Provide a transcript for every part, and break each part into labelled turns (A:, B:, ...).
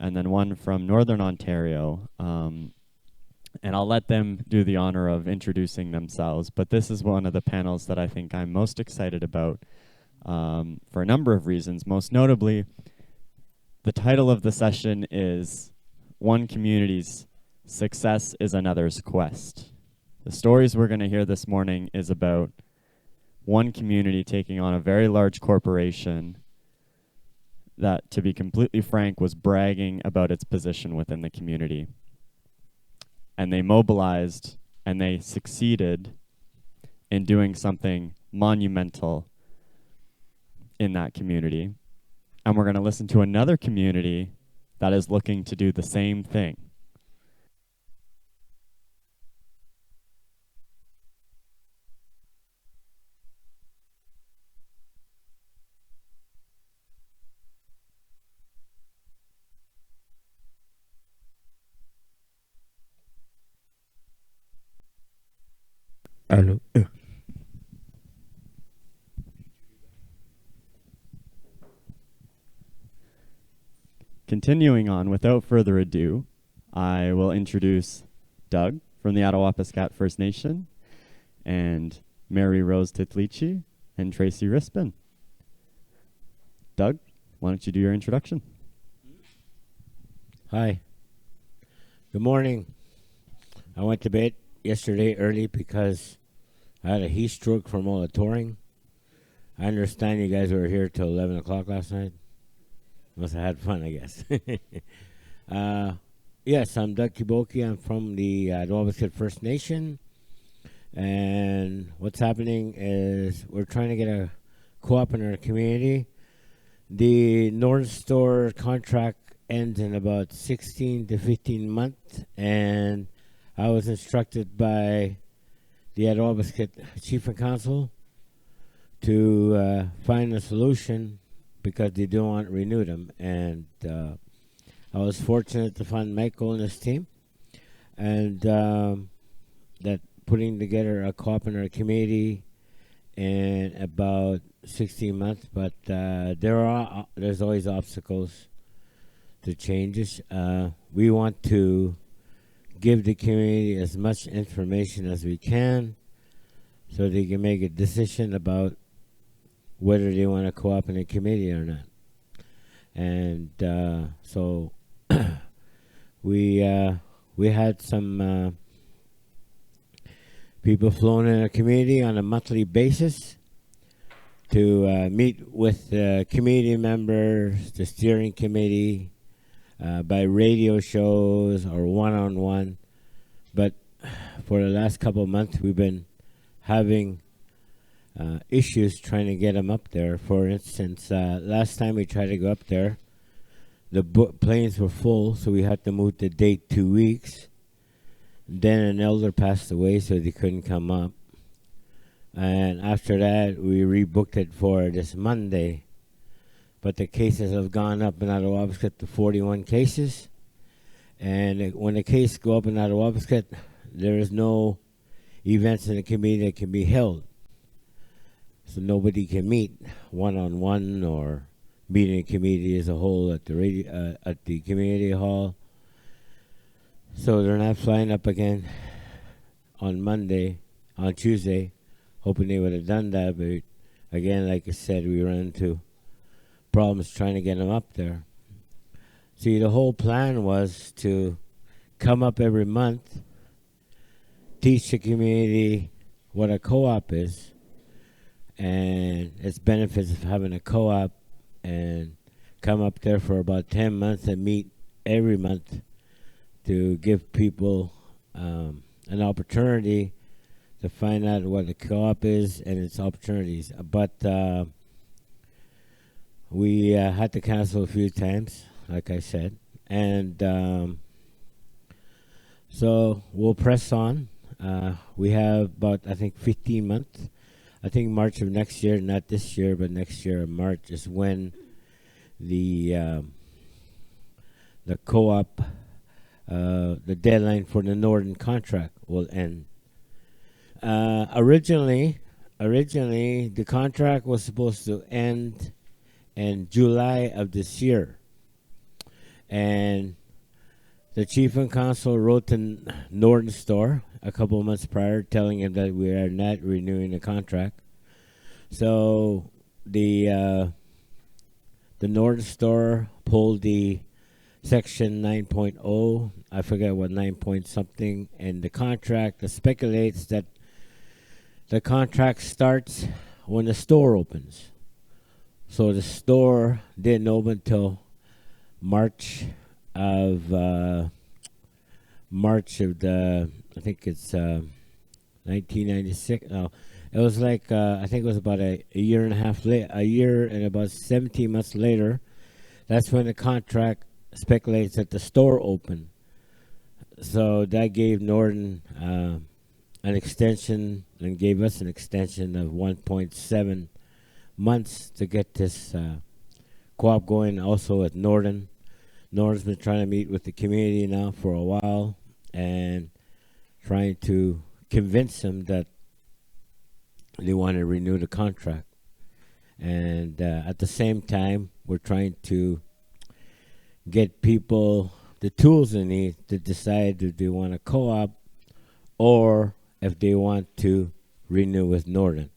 A: and then one from Northern Ontario. And I'll let them do the honor of introducing themselves. But this is one of the panels that I think I'm most excited about for a number of reasons. Most notably, the title of the session is One Community's Success is Another's Quest. The stories we're going to hear this morning is about one community taking on a very large corporation that, to be completely frank, was bragging about its position within the community. And they mobilized and they succeeded in doing something monumental in that community. And we're going to listen to another community that is looking to do the same thing.
B: Hello.
A: Continuing on, without further ado, I will introduce Doug from the Attawapiskat First Nation and Mary Rose Titlici and Tracy Rispin. Doug, why don't you do your introduction?
B: Hi. Good morning. I went to bed yesterday early because I had a heat stroke from all the touring. I understand you guys were here till 11 o'clock last night. Must have had fun, I guess. Yes, I'm Doug Kiboki. I'm from the Attawapiskat First Nation. And what's happening is we're trying to get a co-op in our community. The North Store contract ends in about 16 to 15 months. And I was instructed by the Attawapiskat Chief and Council to find a solution because they don't want to renew them. And I was fortunate to find Michael and his team, and that putting together a co-op in our community in about 16 months. But there's always obstacles to changes. We want to give the community as much information as we can so they can make a decision about whether they want to co-op in a committee or not. And so we had some people flown in our community on a monthly basis to meet with the community members, the steering committee, by radio shows or one-on-one. But for the last couple of months, we've been having issues trying to get them up there. For instance, last time we tried to go up there, the planes were full, so we had to move the date 2 weeks. Then an elder passed away, so they couldn't come up. And after that, we rebooked it for this Monday. But the cases have gone up in Attawapiskat to 41 cases. And when the case go up in Attawapiskat, there is no events in the community that can be held. So nobody can meet one-on-one or meet in a community as a whole at the community hall. So they're not flying up again on Tuesday, hoping they would have done that. But again, like I said, we ran into problems trying to get them up there. See, the whole plan was to come up every month, teach the community what a co-op is, and its benefits of having a co-op, and come up there for about 10 months and meet every month to give people an opportunity to find out what a co-op is and its opportunities. But we had to cancel a few times, like I said. And so we'll press on. We have about, I think, 15 months. I think March of next year, not this year, but next year, March is when the co-op, the deadline for the Northern contract will end. Originally, the contract was supposed to end in July of this year. And the chief and council wrote to Norton Store a couple of months prior telling him that we are not renewing the contract. So the Norton Store pulled the Section 9.0, I forget what 9 point something, and the contract that speculates that the contract starts when the store opens. So the store didn't open until March of I think it's 1996. No, it was like I think it was about a year and a half late, a year and about 17 months later. That's when the contract speculates that the store opened. So that gave Norton an extension and gave us an extension of 1.7 months to get this co-op going. Also at Norton. Norton's been trying to meet with the community now for a while and trying to convince them that they want to renew the contract. And at the same time, we're trying to get people the tools they need to decide if they want a co-op or if they want to renew with Norton.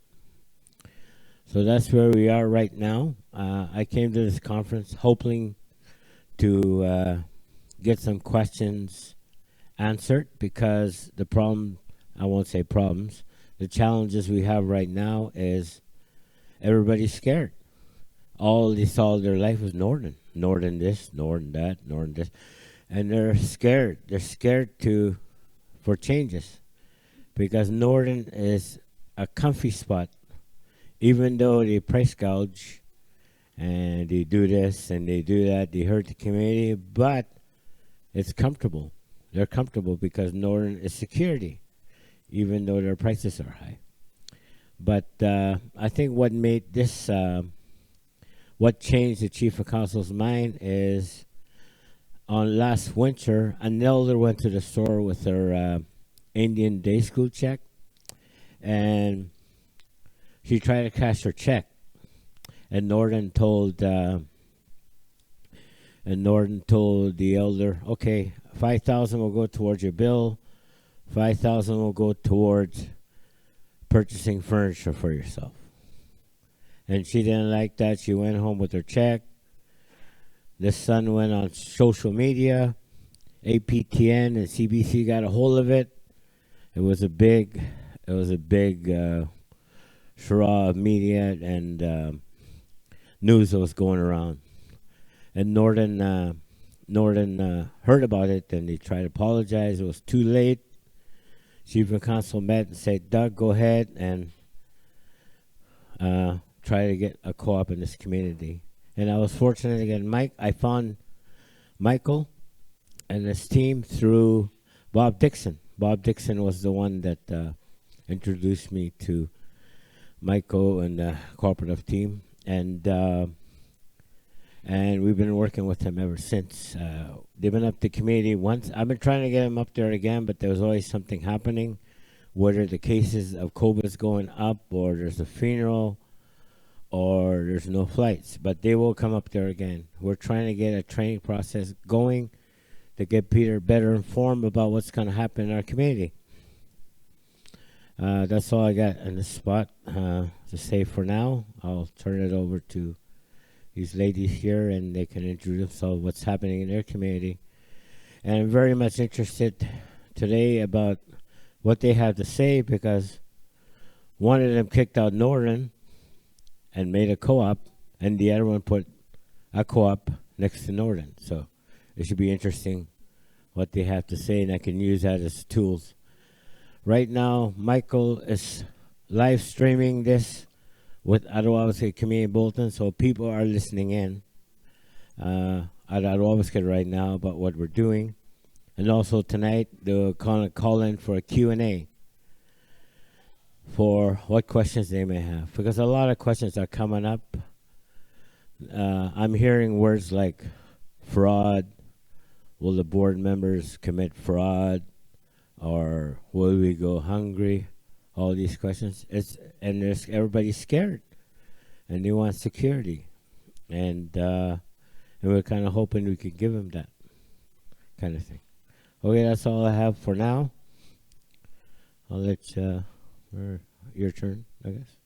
B: So that's where we are right now. I came to this conference hoping to get some questions answered, because the problem, I won't say problems, the challenges we have right now is everybody's scared. All they saw their life was Norton. Norton this, Norton that, Norton this. And they're scared. They're scared for changes, because Norton is a comfy spot. Even though they price gouge and they do this and they do that, they hurt the community, but it's comfortable. They're comfortable because Norton is security, even though their prices are high. But I think what made this, what changed the chief of council's mind is on last winter, an elder went to the store with her Indian day school check, and she tried to cash her check, and Norton told the elder, okay, 5,000 will go towards your bill, 5,000 will go towards purchasing furniture for yourself. And she didn't like that. She went home with her check. The son went on social media. APTN and CBC got a hold of it. It was a big charade of media and news that was going around. And Norton heard about it, and they tried to apologize. It was too late. Chief of council met and said, Doug, go ahead and try to get a co-op in this community. And I was fortunate to get Mike. I found Michael and his team through Bob Dixon. Bob Dixon was the one that introduced me to Michael and the cooperative team, and we've been working with him ever since. They've been up the community once. I've been trying to get him up there again, but there was always something happening, whether the cases of COVID is going up, or there's a funeral, or there's no flights. But they will come up there again. We're trying to get a training process going to get Peter better informed about what's going to happen in our community. That's all I got on this spot to say for now. I'll turn it over to these ladies here, and they can introduce themselves, what's happening in their community. And I'm very much interested today about what they have to say, because one of them kicked out Norton and made a co-op, and the other one put a co-op next to Norton. So it should be interesting what they have to say, and I can use that as tools. Right now, Michael is live streaming this with Arawabasket Community Bulletin, so people are listening in at Arawabasket right now about what we're doing. And also tonight, they'll call in for a Q&A for what questions they may have, because a lot of questions are coming up. I'm hearing words like fraud. Will the board members commit fraud? Or will we go hungry? All these questions. Everybody's scared, and they want security. And and we're kind of hoping we could give them that kind of thing. Okay, that's all I have for now. I'll let your turn, I guess.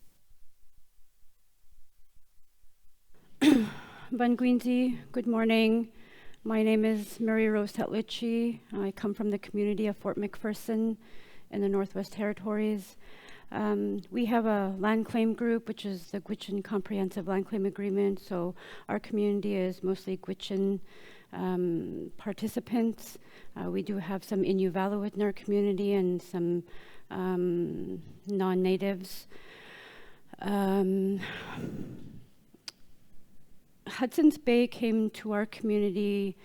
C: Banguinzi, good morning. My name is Mary Rose Tetlichi. I come from the community of Fort McPherson in the Northwest Territories. We have a land claim group, which is the Gwich'in Comprehensive Land Claim Agreement. So our community is mostly Gwich'in participants. We do have some Inuvialuit in our community and some non-natives. Hudson's Bay came to our community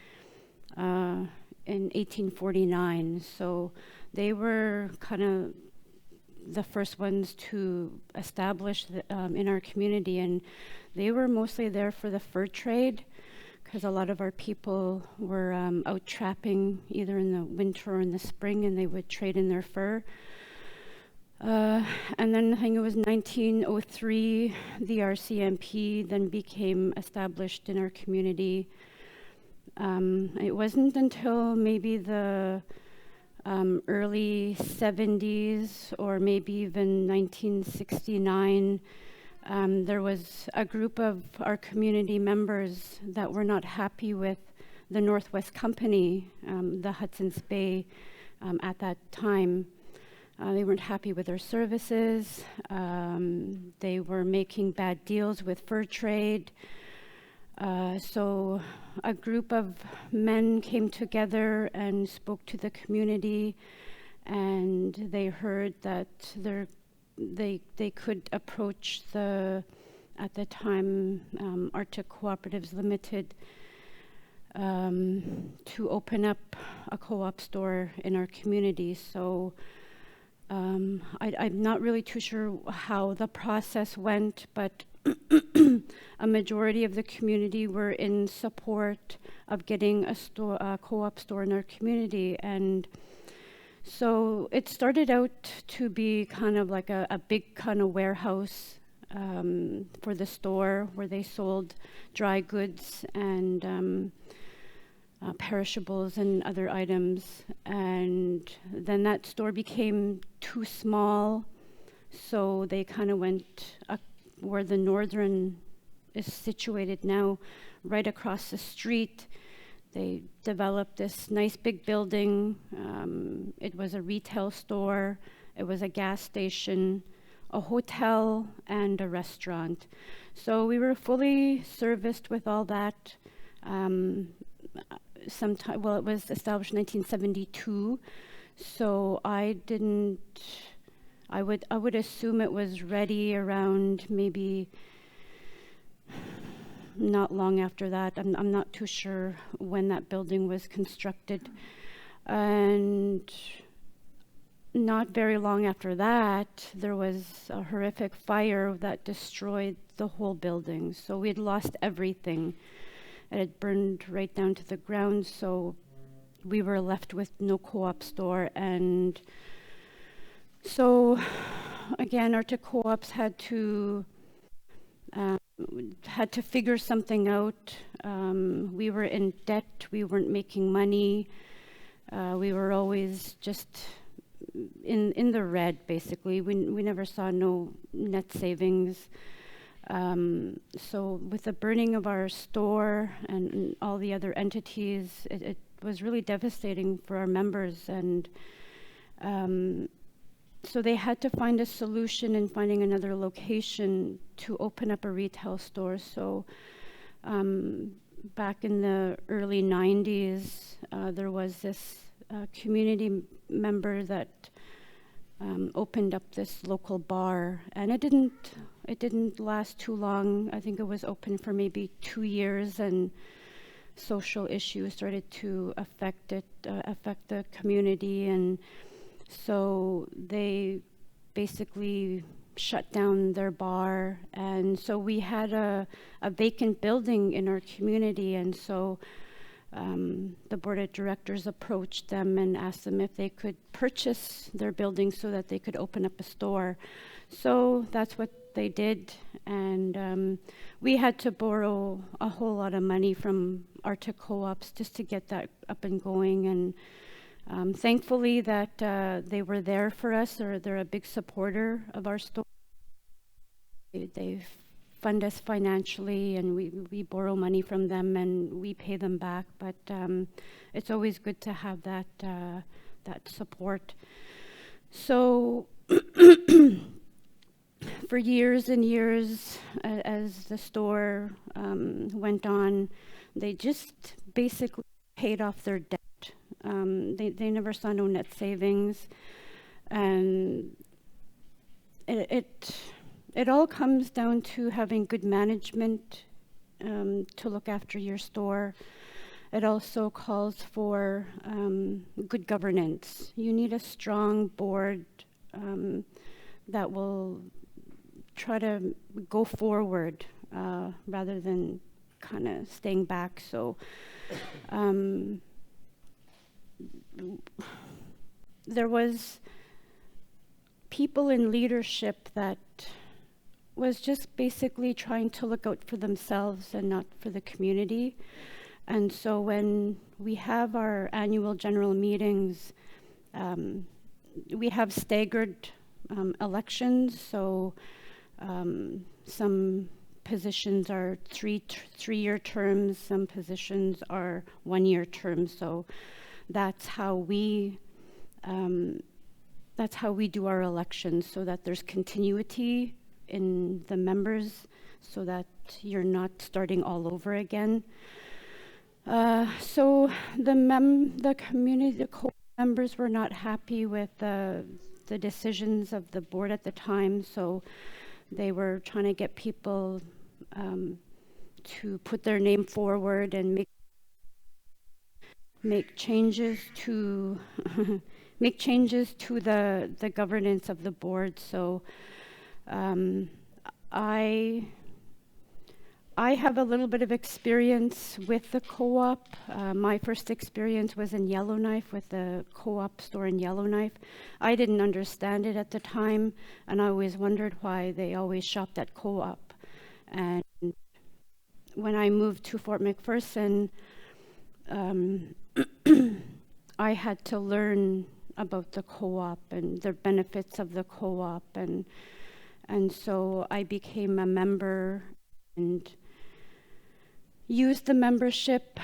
C: in 1849, so they were kind of the first ones to establish in our community, and they were mostly there for the fur trade, because a lot of our people were out trapping either in the winter or in the spring, and they would trade in their fur. And then I think it was 1903, the RCMP then became established in our community. It wasn't until maybe the early 70s or maybe even 1969, there was a group of our community members that were not happy with the Northwest Company, the Hudson's Bay at that time. They weren't happy with their services. They were making bad deals with fur trade. So a group of men came together and spoke to the community, and they heard that they could approach at the time, Arctic Cooperatives Limited, to open up a co-op store in our community. So I'm not really too sure how the process went, but a majority of the community were in support of getting a co-op store in our community. And so it started out to be kind of like a big kind of warehouse for the store where they sold dry goods and perishables and other items. And then that store became too small, so they kind of went where the Northern is situated now, right across the street. They developed this nice big building. It was a retail store, it was a gas station, a hotel, and a restaurant. So we were fully serviced with all that. Well, it was established in 1972, so I would assume it was ready around maybe not long after that. I'm not too sure when that building was constructed. And not very long after that, there was a horrific fire that destroyed the whole building. So we had lost everything. It had burned right down to the ground, so we were left with no co-op store. And so again, Arctic Co-ops had to figure something out. We were in debt, we weren't making money. We were always just in the red, basically. We never saw no net savings. So with the burning of our store and all the other entities, it was really devastating for our members. And so they had to find a solution in finding another location to open up a retail store. So back in the early 90s, there was this community member that opened up this local bar, and it didn't last too long. I think it was open for maybe 2 years, and social issues started to affect the community, and so they basically shut down their bar. And so we had a vacant building in our community, and so the board of directors approached them and asked them if they could purchase their building so that they could open up a store. So that's what they did, and we had to borrow a whole lot of money from Arctic co-ops just to get that up and going, and thankfully that they were there for us, or they're a big supporter of our store. They fund us financially, and we borrow money from them and we pay them back, but it's always good to have that that support. So for years and years, as the store went on, they just basically paid off their debt. They never saw no net savings, and it all comes down to having good management to look after your store. It also calls for good governance. You need a strong board that will try to go forward rather than kind of staying back. So there was people in leadership that was just basically trying to look out for themselves and not for the community. And so when we have our annual general meetings, we have staggered elections. So some positions are three-year terms, some positions are one-year terms. So that's how we do our elections, so that there's continuity in the members, so that you're not starting all over again. So the community, the members were not happy with the decisions of the board at the time, so they were trying to get people to put their name forward and make changes to make changes to the governance of the board. So I have a little bit of experience with the co-op. My first experience was in Yellowknife with the co-op store in Yellowknife. I didn't understand it at the time, and I always wondered why they always shopped at co-op. And when I moved to Fort McPherson, I had to learn about the co-op and the benefits of the co-op, and so I became a member and used the membership,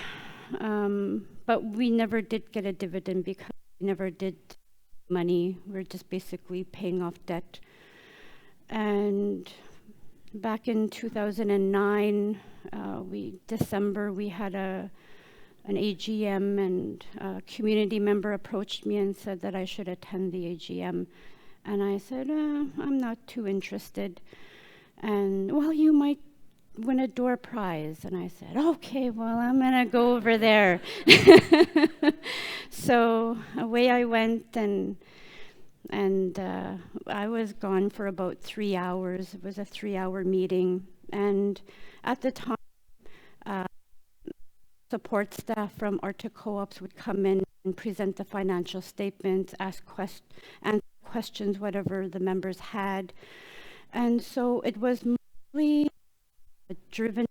C: but we never did get a dividend because we never did money. We're just basically paying off debt. And back in 2009, December, we had an AGM, and a community member approached me and said that I should attend the AGM. And I said, I'm not too interested. And, well, you might win a door prize. And I said, okay, well, I'm gonna go over there. So away I went, and I was gone for about 3 hours. It was a 3-hour meeting. And at the time, support staff from Arctic co-ops would come in and present the financial statements, answer questions, whatever the members had. And so it was mostly driven.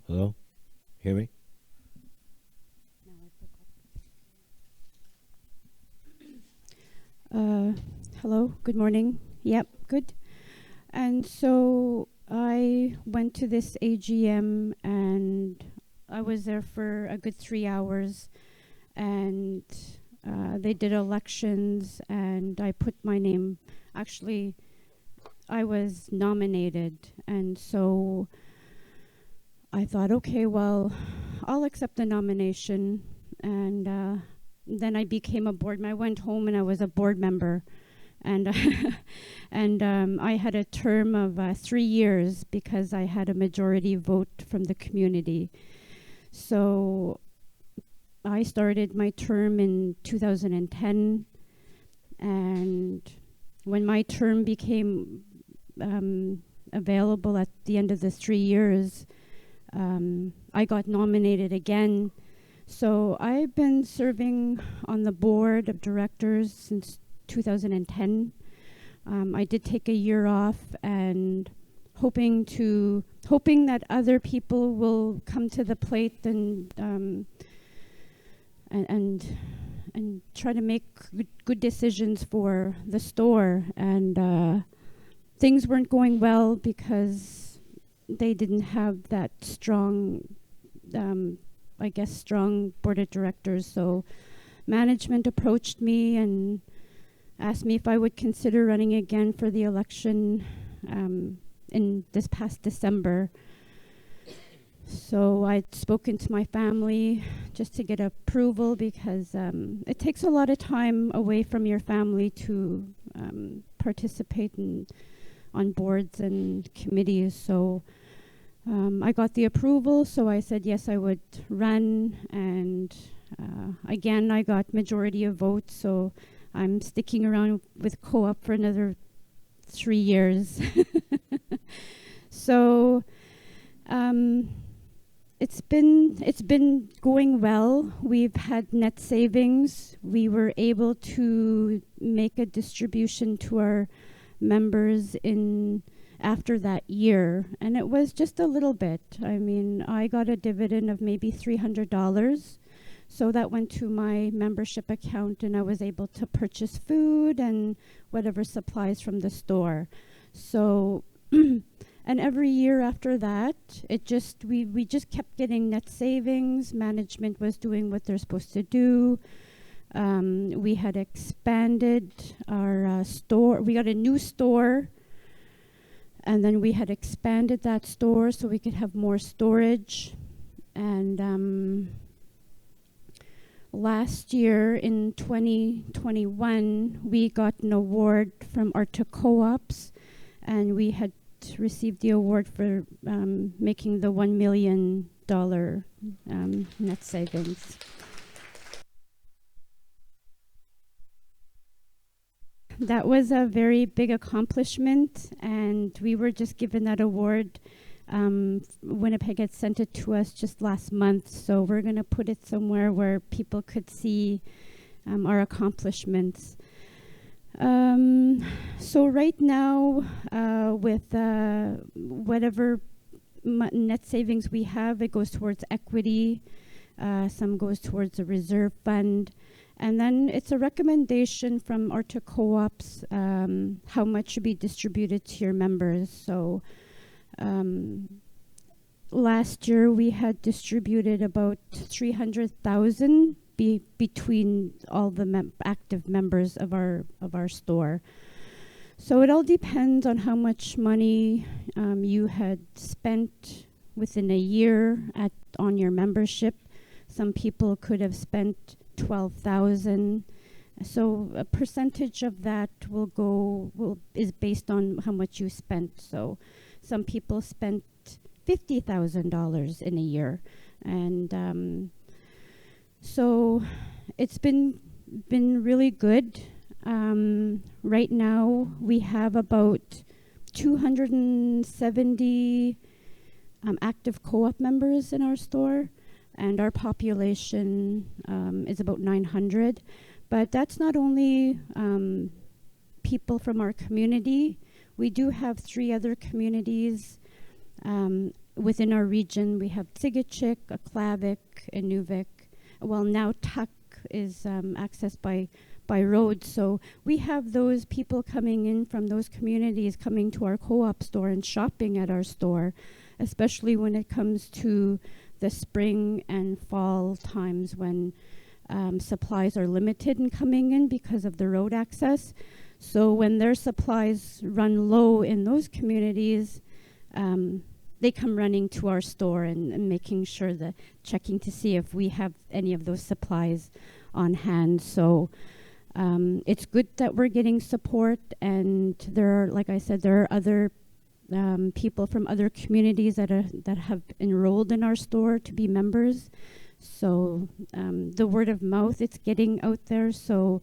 B: Hello? Hear me?
C: Hello, good morning. Yep, good. And so I went to this AGM, and I was there for a good 3 hours, and they did elections, and I put my name. Actually, I was nominated, and so I thought, okay, well, I'll accept the nomination. And then I became a board member. I went home and I was a board member. and and I had a term of 3 years because I had a majority vote from the community. So I started my term in 2010, and when my term became available at the end of the 3 years, I got nominated again. So I've been serving on the board of directors since 2010. I did take a year off, and hoping that other people will come to the plate and try to make good decisions for the store. And things weren't going well because they didn't have that strong, strong board of directors. So management approached me and asked me if I would consider running again for the election in this past December. So I'd spoken to my family just to get approval, because it takes a lot of time away from your family to participate on boards and committees. So I got the approval, so I said yes, I would run, and again I got majority of votes, so I'm sticking around with Co-op for another 3 years. So it's been going well. We've had net savings. We were able to make a distribution to our members after that year, and it was just a little bit. I mean, I got a dividend of maybe $300. So that went to my membership account, and I was able to purchase food and whatever supplies from the store. So, and every year after that, we just kept getting net savings. Management was doing what they're supposed to do. We had expanded our store. We got a new store, and then we had expanded that store so we could have more storage. And last year in 2021, we got an award from Arctic Co-ops, and we had received the award for making the $1 million net savings. That was a very big accomplishment, and we were just given that award. Winnipeg had sent it to us just last month, so we're going to put it somewhere where people could see our accomplishments. So right now, with whatever net savings we have, it goes towards equity, some goes towards a reserve fund, and then it's a recommendation from Arctic Co-ops how much should be distributed to your members. So last year we had distributed about $300,000 between all the active members of our store. So it all depends on how much money you had spent within a year on your membership. Some people could have spent $12,000. So a percentage of that is based on how much you spent. So some people spent $50,000 in a year, and so it's been really good. Right now we have about 270 active co-op members in our store, and our population is about 900. But that's not only people from our community. We do have 3 other communities within our region. We have Tsigichik, Aklavik, Inuvik. Well, now Tuk is accessed by road. So we have those people coming in from those communities coming to our co-op store and shopping at our store, especially when it comes to the spring and fall times when supplies are limited in coming in because of the road access. So when their supplies run low in those communities, they come running to our store and making sure checking to see if we have any of those supplies on hand. So It's good that we're getting support, and there are, like I said, there are other people from other communities that have enrolled in our store to be members. So the word of mouth, it's getting out there. So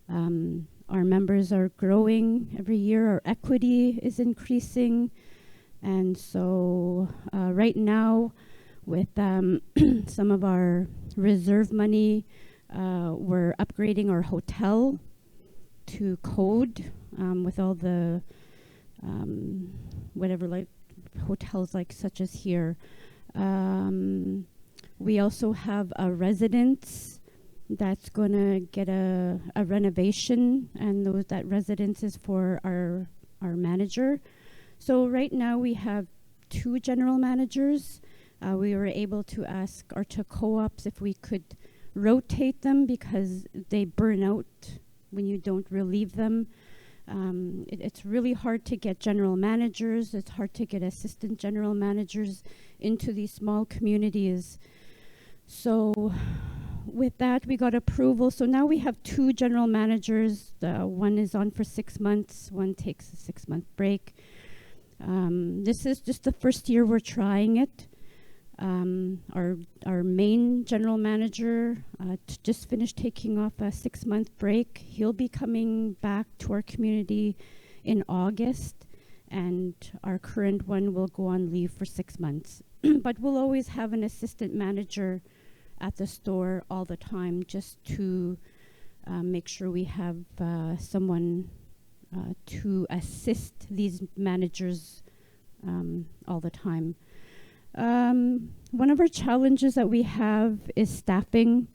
C: our members are growing every year. Our equity is increasing. And so right now, with some of our reserve money, we're upgrading our hotel to code with all the whatever, like hotels like such as here. We also have a residence that's going to get a renovation, and that residence is for our manager. So right now we have 2 general managers. We were able to ask our 2 co-ops if we could rotate them because they burn out when you don't relieve them. It's really hard to get general managers. It's hard to get assistant general managers into these small communities. So with that, we got approval. So now we have 2 general managers. One is on for 6 months. One takes a 6-month break. This is just the first year we're trying it. Our main general manager just finished taking off a 6-month break. He'll be coming back to our community in August, and our current one will go on leave for 6 months. But we'll always have an assistant manager at the store all the time, just to make sure we have someone to assist these managers all the time. One of our challenges that we have is staffing.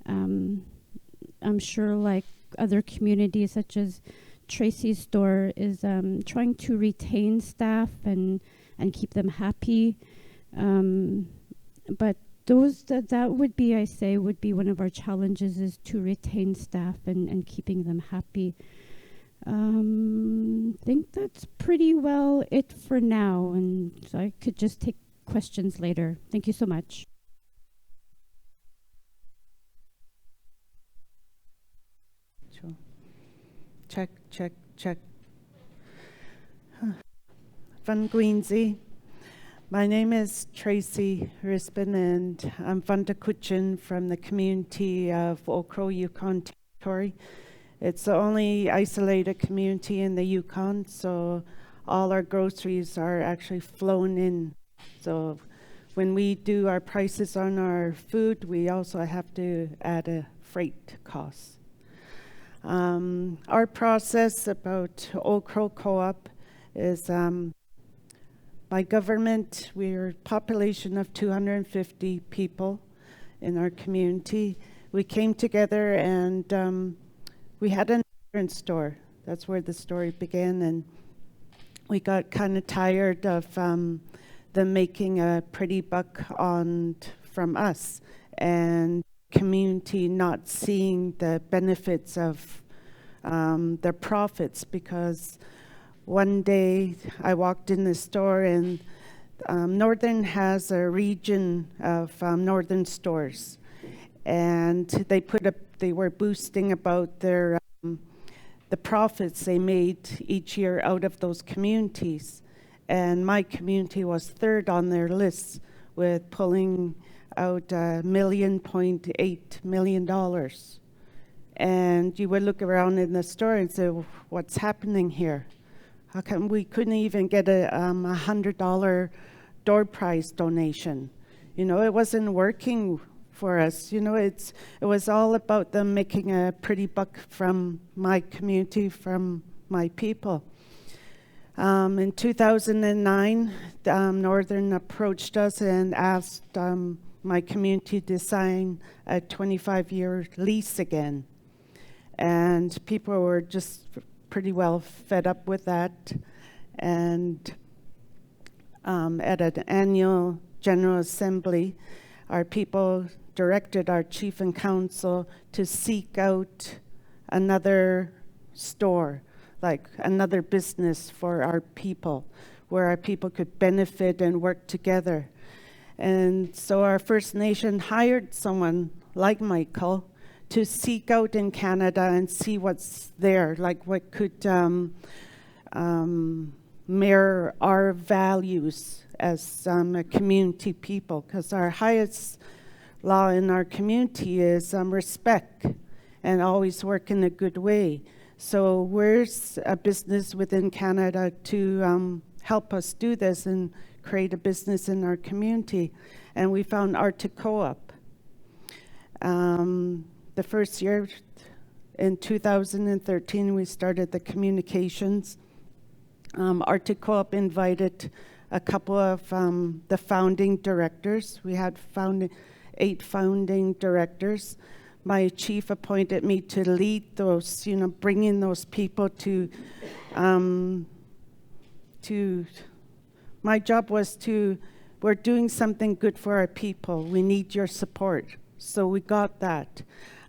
C: I'm sure, like other communities such as Tracy's store, is trying to retain staff and keep them happy. But that would be, I say, would be one of our challenges, is to retain staff and keeping them happy. I think that's pretty well it for now, and so I could just take questions later. Thank you so much.
D: Sure. Check, check, check. Van Queensy. My name is Tracy Rispin, and I'm from Takuchin, from the community of Old Crow, Yukon Territory. It's the only isolated community in the Yukon, so all our groceries are actually flown in. So when we do our prices on our food, we also have to add a freight cost. Our process about Old Crow Co-op is by government. We're a population of 250 people in our community. We came together and we had an insurance store. That's where the story began, and we got kind of tired of them making a pretty buck from us, and community not seeing the benefits of their profits. Because one day I walked in the store, and Northern has a region of Northern stores, and they were boosting about their the profits they made each year out of those communities. And my community was third on their list, with pulling out $1.8 million. And you would look around in the store and say, well, what's happening here? How come we couldn't even get a $100 door prize donation? You know, it wasn't working for us. You know, it was all about them making a pretty buck from my community, from my people. In 2009, Northern approached us and asked my community to sign a 25-year lease again. And people were just pretty well fed up with that. And at an annual General Assembly, our people directed our chief and council to seek out another store, like another business for our people, where our people could benefit and work together. And so our First Nation hired someone like Michael to seek out in Canada and see what's there, like what could mirror our values as a community people, because our highest law in our community is respect and always work in a good way. So where's a business within Canada to help us do this and create a business in our community? And we found Arctic Co-op. The first year, in 2013, we started the communications. Arctic Co-op invited a couple of the founding directors. We had 8 founding directors. My chief appointed me to lead those, bringing those people to my job was we're doing something good for our people. We need your support. So we got that.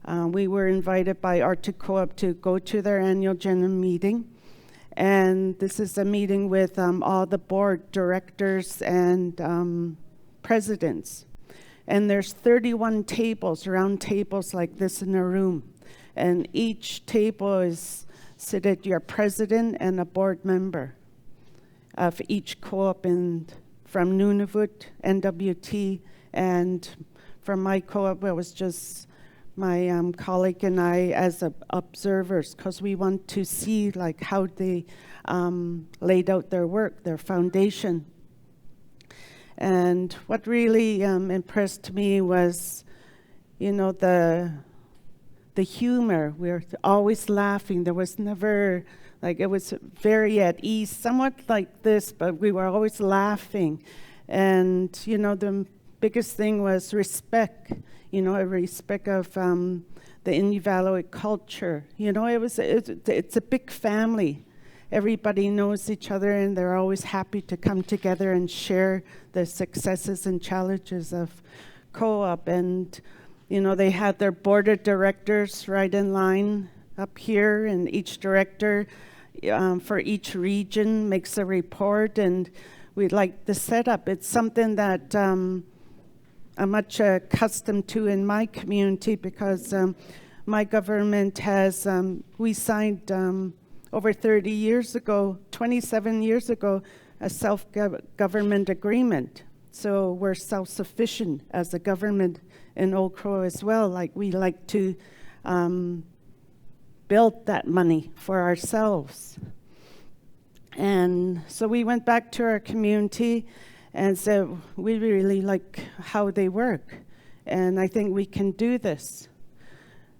D: We were invited by Arctic Co-op to go to their annual general meeting. And this is a meeting with all the board directors and presidents. And there's 31 tables, round tables like this in a room. And each table is seated your president and a board member of each co-op, and from Nunavut, NWT, and from my co-op, it was just my colleague and I as observers, because we want to see like how they laid out their work, their foundation. And what really impressed me was, the humor. We were always laughing. There was never, it was very at ease, somewhat like this, but we were always laughing. And, the biggest thing was respect, a respect of the Inuvialuit culture. It's a big family. Everybody knows each other, and they're always happy to come together and share the successes and challenges of co-op. And, they had their board of directors right in line up here, and each director for each region makes a report, and we like the setup. It's something that I'm much accustomed to in my community, because my government has, we signed over 30 years ago, 27 years ago, a self-government agreement. So we're self-sufficient as a government in Old Crow as well. We like to build that money for ourselves. And so we went back to our community and said, we really like how they work, and I think we can do this.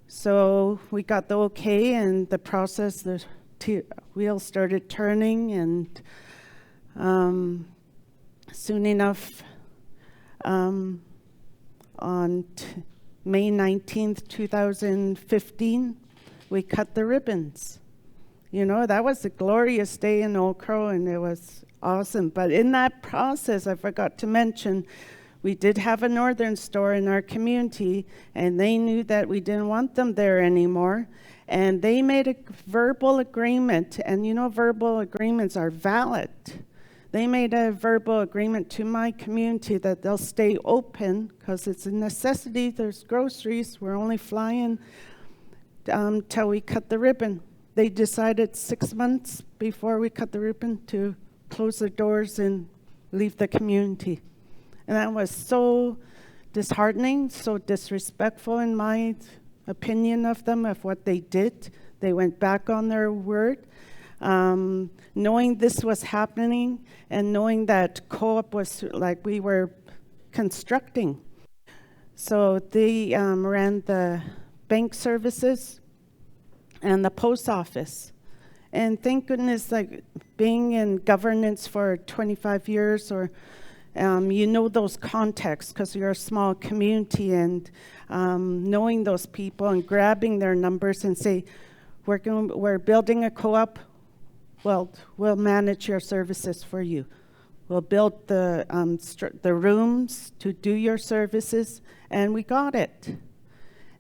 D: So we got the okay, and the process, the wheels started turning, and soon enough, on May 19th, 2015, we cut the ribbons. That was a glorious day in Old Crow, and it was awesome. But in that process, I forgot to mention, we did have a northern store in our community, and they knew that we didn't want them there anymore. And they made a verbal agreement, and verbal agreements are valid. They made a verbal agreement to my community that they'll stay open, because it's a necessity. There's groceries. We're only flying till we cut the ribbon. They decided 6 months before we cut the ribbon to close the doors and leave the community. And that was so disheartening, so disrespectful in my opinion of them, of what they did. They went back on their word. Knowing this was happening, and knowing that co-op was we were constructing. So they ran the bank services and the post office. And thank goodness, being in governance for 25 years, or those contexts, because you're a small community, and knowing those people and grabbing their numbers and say, we're building a co-op. Well, we'll manage your services for you. We'll build the rooms to do your services, and we got it.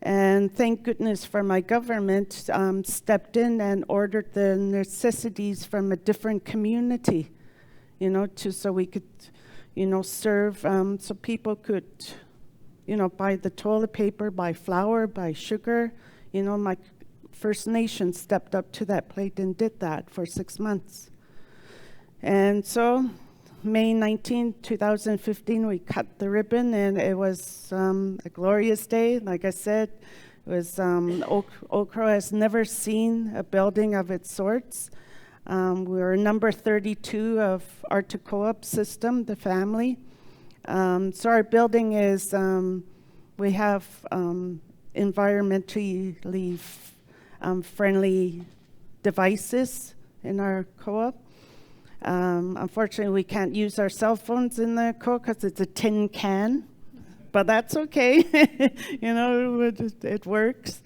D: And thank goodness for my government stepped in and ordered the necessities from a different community, so we could, serve, so people could buy the toilet paper, buy flour, buy sugar. My First Nation stepped up to that plate and did that for 6 months. And so May 19, 2015, we cut the ribbon, and it was a glorious day. Like I said, it was Oak Crow has never seen a building of its sorts. We were number 32 of Arctic Co-op system, the family. So our building is, we have environmentally friendly devices in our co-op. Unfortunately, we can't use our cell phones in the co-op because it's a tin can, but that's okay. It works.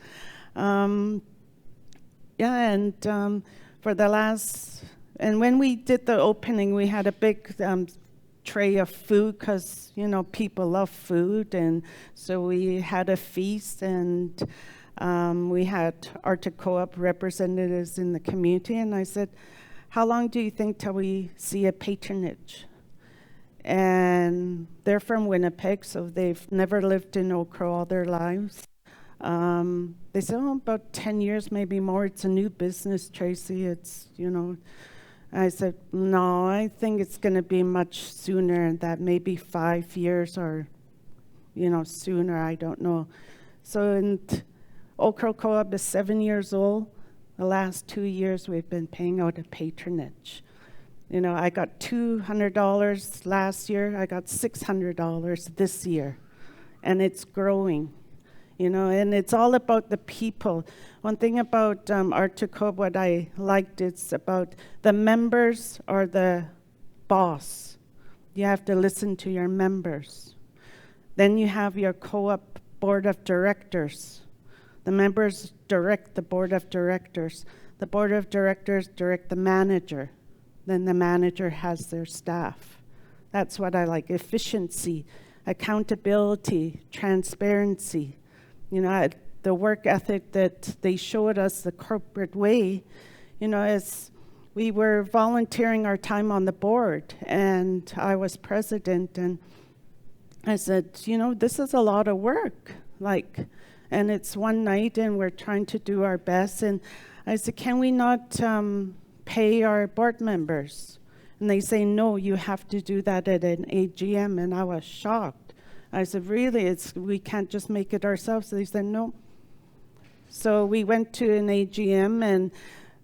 D: For the last, and when we did the opening, we had a big tray of food because, people love food. And so we had a feast, and we had Arctic Co-op representatives in the community. And I said, how long do you think till we see a patronage? And they're from Winnipeg, so they've never lived in Oak Crow all their lives. They said, about 10 years, maybe more. It's a new business, Tracy. I said, no, I think it's going to be much sooner, that maybe 5 years or, sooner, I don't know. So Oak Crow Co-op is 7 years old. The last 2 years, we've been paying out a patronage. I got $200 last year. I got $600 this year, and it's growing. And it's all about the people. One thing about Arctic Co-op, what I liked, it's about the members are the boss. You have to listen to your members. Then you have your co-op board of directors. The members direct the board of directors. The board of directors direct the manager. Then the manager has their staff. That's what I like. Efficiency, accountability, transparency. The work ethic that they showed us, the corporate way, as we were volunteering our time on the board, and I was president, and I said, this is a lot of work, and it's one night, and we're trying to do our best, and I said, can we not pay our board members? And they say, no, you have to do that at an AGM, and I was shocked. I said, really, we can't just make it ourselves? They said, no. So we went to an AGM, and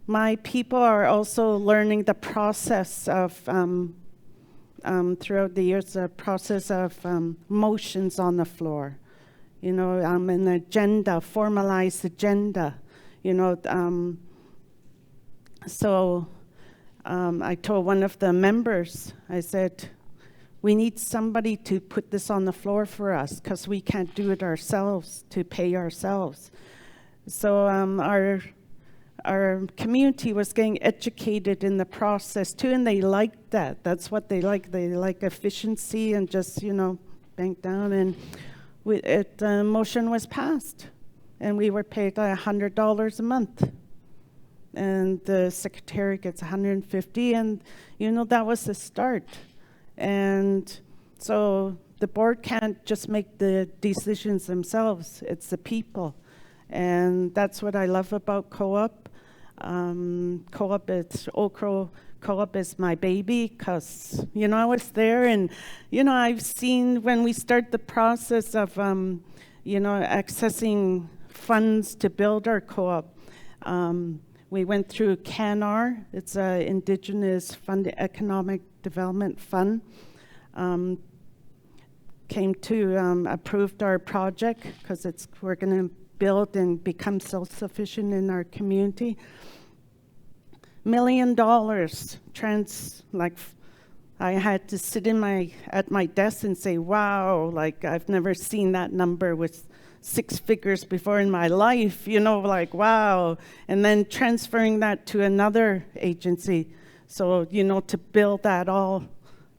D: my people are also learning the process of, throughout the years, the process of motions on the floor. An agenda, formalized agenda. So I told one of the members, I said, we need somebody to put this on the floor for us because we can't do it ourselves to pay ourselves. So our community was getting educated in the process too, and they liked that. That's what they like. They like efficiency and just, bank down. And the motion was passed, and we were paid $100 a month. And the secretary gets $150, and that was the start. And so the board can't just make the decisions themselves. It's the people. And that's what I love about Co-op. Co-op, it's Oak Crow Co-op is my baby because, I was there, and, I've seen when we start the process of, accessing funds to build our co-op. We went through CANR. It's an indigenous economic development fund. Came to approved our project because we're going to build and become self-sufficient in our community. $1 million I had to sit at my desk and say, wow, I've never seen that number with 6 figures before in my life, wow. And then transferring that to another agency. So, to build that all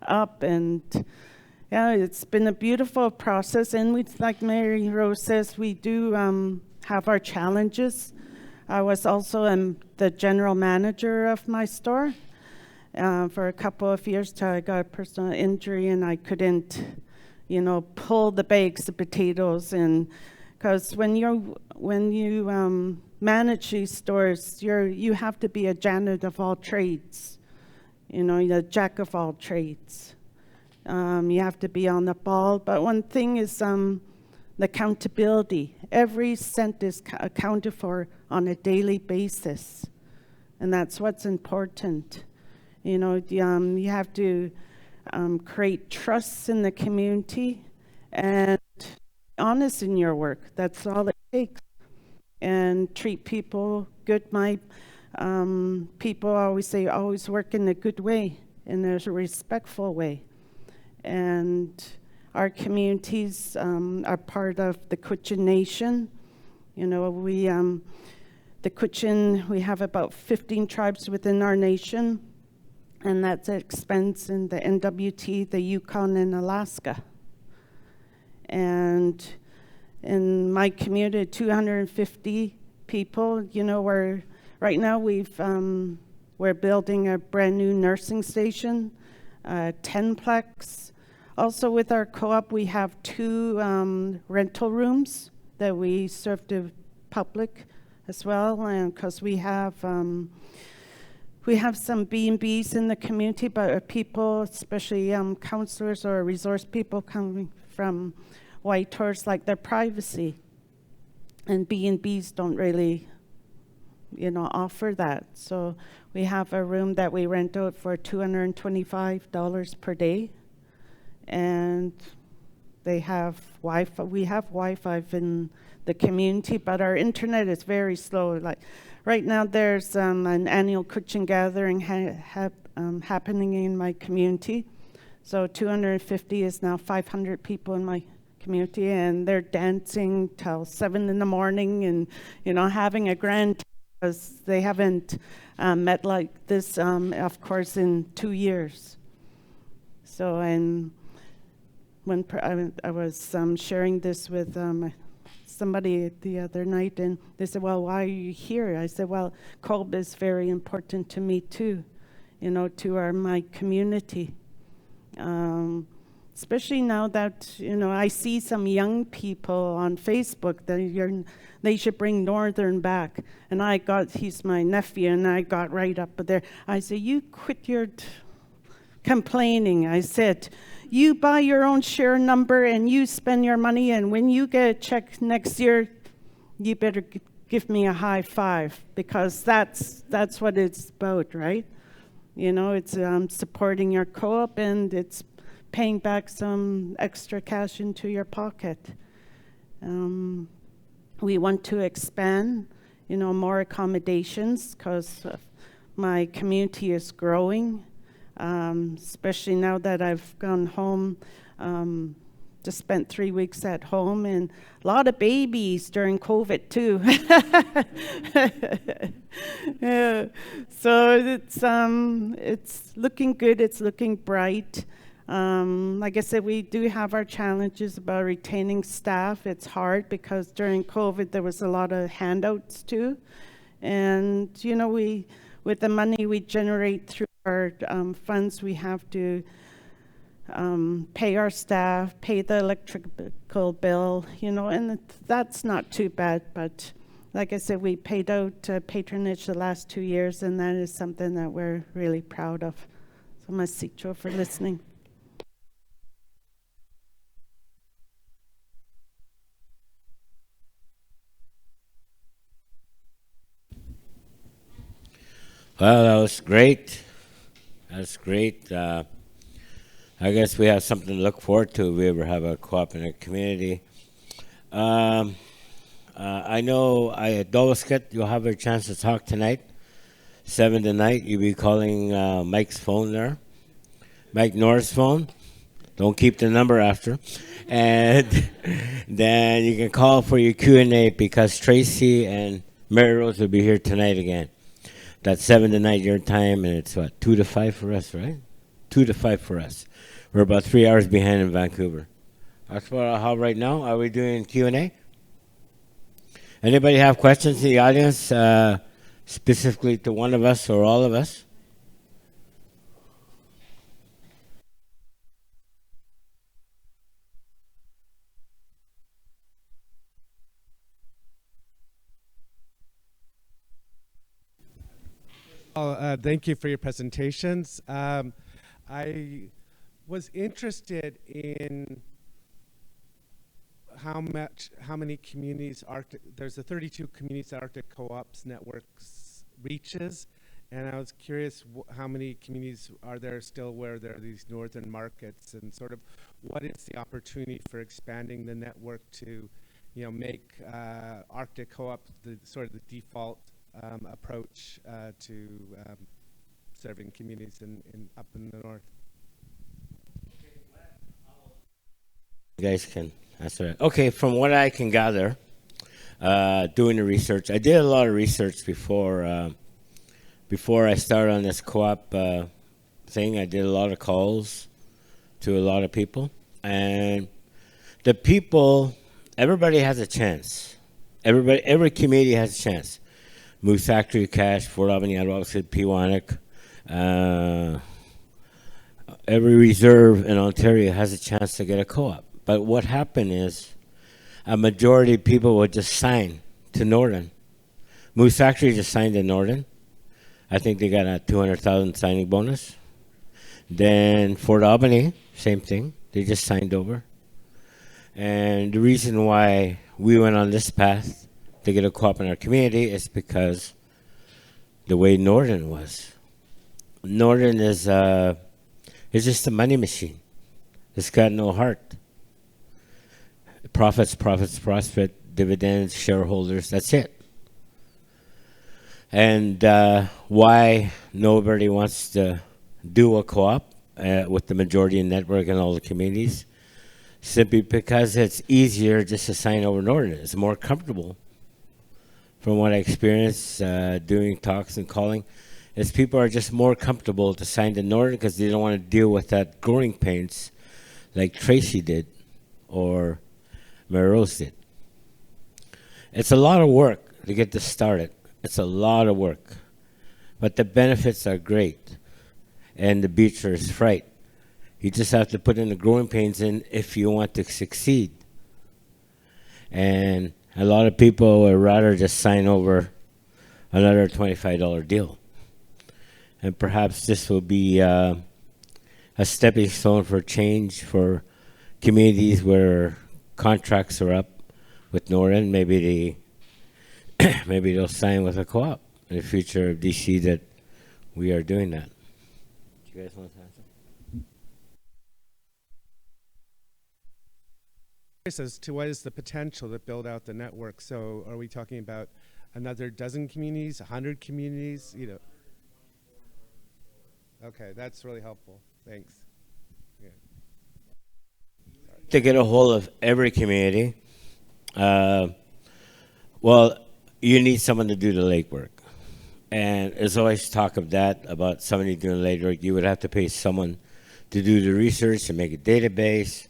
D: up, and yeah, it's been a beautiful process. And we, like Mary Rose says, we do have our challenges. I was also the general manager of my store for a couple of years till I got a personal injury and I couldn't, pull the bags of potatoes. And because when you manage these stores, you have to be a Janet of all trades, a jack of all trades. You have to be on the ball. But one thing is the accountability. Every cent is accounted for on a daily basis, and that's what's important. You have to create trust in the community and honest in your work. That's all it takes. And treat people good. My people always say, always work in a good way, in a respectful way. And our communities are part of the Cochin Nation. The Cochin, we have about 15 tribes within our nation, and that expands in the NWT, the Yukon, and Alaska. And in my community, 250 people, right now we're building a brand new nursing station, 10-plex. Also with our co-op, we have 2 rental rooms that we serve the public as well, and because we have some B&Bs in the community, but people, especially counselors or resource people coming from Whitehorse, like their privacy. And B&Bs don't really, offer that. So we have a room that we rent out for $225 per day. And they have Wi-Fi. We have Wi-Fi in the community, but our internet is very slow. Like right now, there's an annual Cochin gathering happening in my community. So 250 is now 500 people in my community, and they're dancing till 7 in the morning, and having a grand time, because they haven't met like this, of course, in 2 years. So, and when I was sharing this with somebody the other night, and they said, well, why are you here? I said, well, COB is very important to me too, to my community. Especially now that, I see some young people on Facebook that they should bring Northern back. And he's my nephew, and I got right up there. I said, you quit your complaining. I said, you buy your own share number and you spend your money, and when you get a check next year, you better give me a high five, because that's what it's about, right? It's supporting your co-op, and it's paying back some extra cash into your pocket. We want to expand, more accommodations, because my community is growing. Especially now that I've gone home, just spent 3 weeks at home, and a lot of babies during COVID too. Yeah. So it's looking good. It's looking bright. Like I said, we do have our challenges about retaining staff. It's hard because during COVID there was a lot of handouts too, and with the money we generate through our funds, we have to pay our staff, pay the electrical bill, and that's not too bad. But like I said, we paid out patronage the last 2 years, and that is something that we're really proud of. So masitro for listening.
B: Well, that was great. That's great. I guess we have something to look forward to if we ever have a co-op in a community. I know Dolaskit, you'll have a chance to talk tonight. 7 tonight, you'll be calling Mike's phone there. Mike Norris' phone. Don't keep the number after. And then you can call for your Q&A, because Tracy and Mary Rose will be here tonight again. That's 7 tonight your time, and it's 2 to 5 for us, right? 2 to 5 for us. We're about 3 hours behind in Vancouver. That's what how right now. Are we doing Q&A? Anybody have questions in the audience, specifically to one of us or all of us?
E: Thank you for your presentations. I was interested in how many communities there's the 32 communities that Arctic Co-ops networks reaches, and I was curious how many communities are there still where there are these northern markets, and sort of what is the opportunity for expanding the network to, make Arctic Co-op the sort of the default approach to serving communities up in the north.
B: You guys can answer that. Okay, from what I can gather, doing the research, I did a lot of research before I started on this co-op thing. I did a lot of calls to a lot of people, and the people, everybody has a chance. Every community has a chance. Moose Factory, Cache, Fort Albany, Adwaxit, Pewanik, every reserve in Ontario has a chance to get a co-op. But what happened is a majority of people would just sign to Northern. Moose Factory just signed to Northern. I think they got a 200,000 signing bonus. Then Fort Albany, same thing. They just signed over. And the reason why we went on this path to get a co-op in our community is because the way Northern was. Northern is just a money machine. It's got no heart. Profits, dividends, shareholders, that's it. And why nobody wants to do a co-op with the majority network in all the communities? Simply because it's easier just to sign over Northern. It's more comfortable. From what I experienced doing talks and calling, is people are just more comfortable to sign to Northern because they don't want to deal with that growing pains like Tracy did or Mary Rose did. It's a lot of work to get this started. It's a lot of work. But the benefits are great. And the future is bright. You just have to put in the growing pains in if you want to succeed. And a lot of people would rather just sign over another $25 deal. And perhaps this will be a stepping stone for change for communities where contracts are up with Northern. Maybe they'll sign with a co-op in the future of DC that we are doing that. Do you guys want to answer?
E: As to what is the potential to build out the network? So are we talking about another dozen communities, 100 communities? Okay, that's really helpful. Thanks. Yeah.
B: To get a hold of every community, well, you need someone to do the legwork. And there's always talk of that, about somebody doing legwork. You would have to pay someone to do the research and make a database.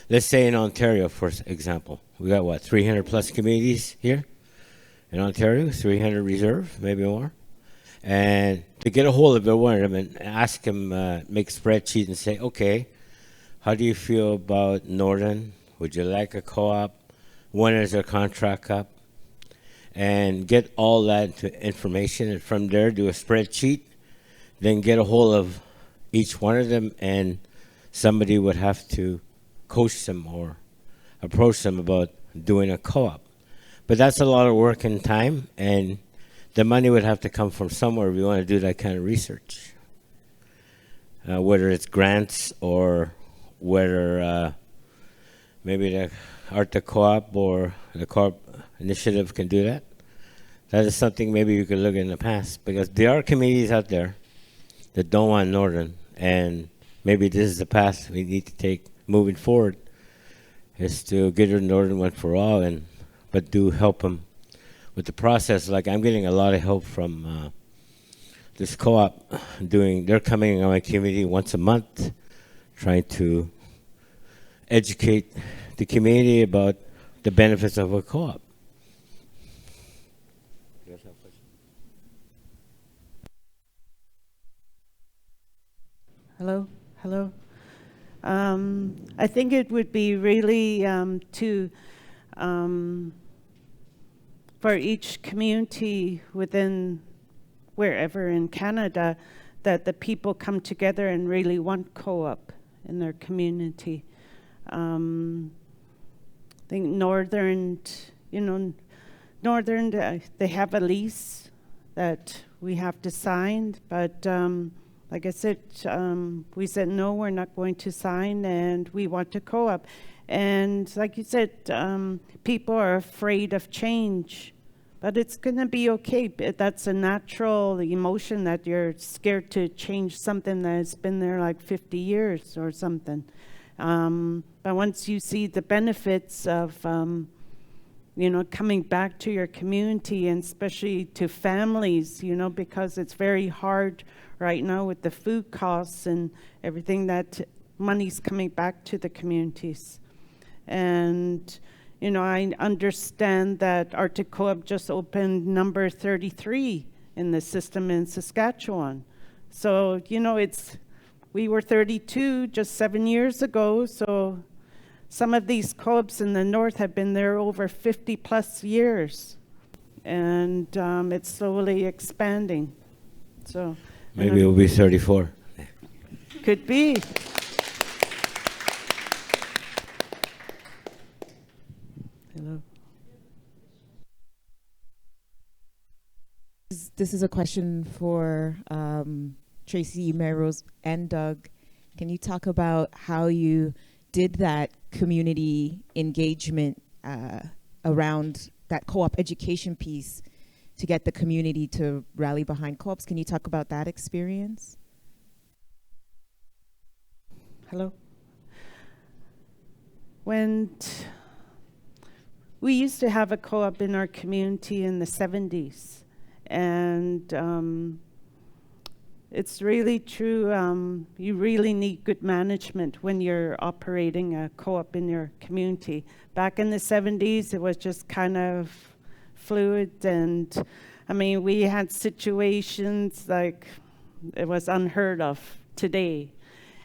B: Let's say in Ontario, for example, we got 300 plus communities here in Ontario, 300 reserve, maybe more. And to get a hold of one of them and ask them, make a spreadsheet and say, okay, how do you feel about Northern? Would you like a co-op? When is their contract up? And get all that information, and from there do a spreadsheet, then get a hold of each one of them, and somebody would have to coach them or approach them about doing a co-op. But that's a lot of work and time, and the money would have to come from somewhere if you want to do that kind of research. Whether it's grants or whether maybe the Arctic Co-op or the Co-op Initiative can do that. That is something maybe you could look at in the past, because there are communities out there that don't want Northern, and maybe this is the path we need to take moving forward, is to get rid of Northern one for all, but do help them with the process. Like I'm getting a lot of help from this co-op they're coming in my community once a month, trying to educate the community about the benefits of a co-op.
D: Hello. I think it would be really for each community within wherever in Canada, that the people come together and really want co-op in their community. I think Northern, they have a lease that we have to sign, but like I said, we said, no, we're not going to sign, and we want to co-op. And like you said, people are afraid of change, but it's going to be okay. That's a natural emotion, that you're scared to change something that's been there like 50 years or something. But once you see the benefits of, coming back to your community, and especially to families, because it's very hard right now with the food costs and everything, that money's coming back to the communities. And, I understand that Arctic Co-op just opened number 33 in the system in Saskatchewan. So, we were 32 just 7 years ago, so some of these co-ops in the north have been there over 50 plus years, and it's slowly expanding. So
B: maybe it'll be 34.
D: Could be. Hello.
F: This is a question for Tracy, Mary Rose, and Doug. Can you talk about how you did that community engagement around that co-op education piece to get the community to rally behind co-ops? Can you talk about that experience?
D: Hello. When we used to have a co-op in our community in the 70s, and it's really true. You really need good management when you're operating a co-op in your community. Back in the 70s, it was just kind of fluid, and we had situations like it was unheard of today,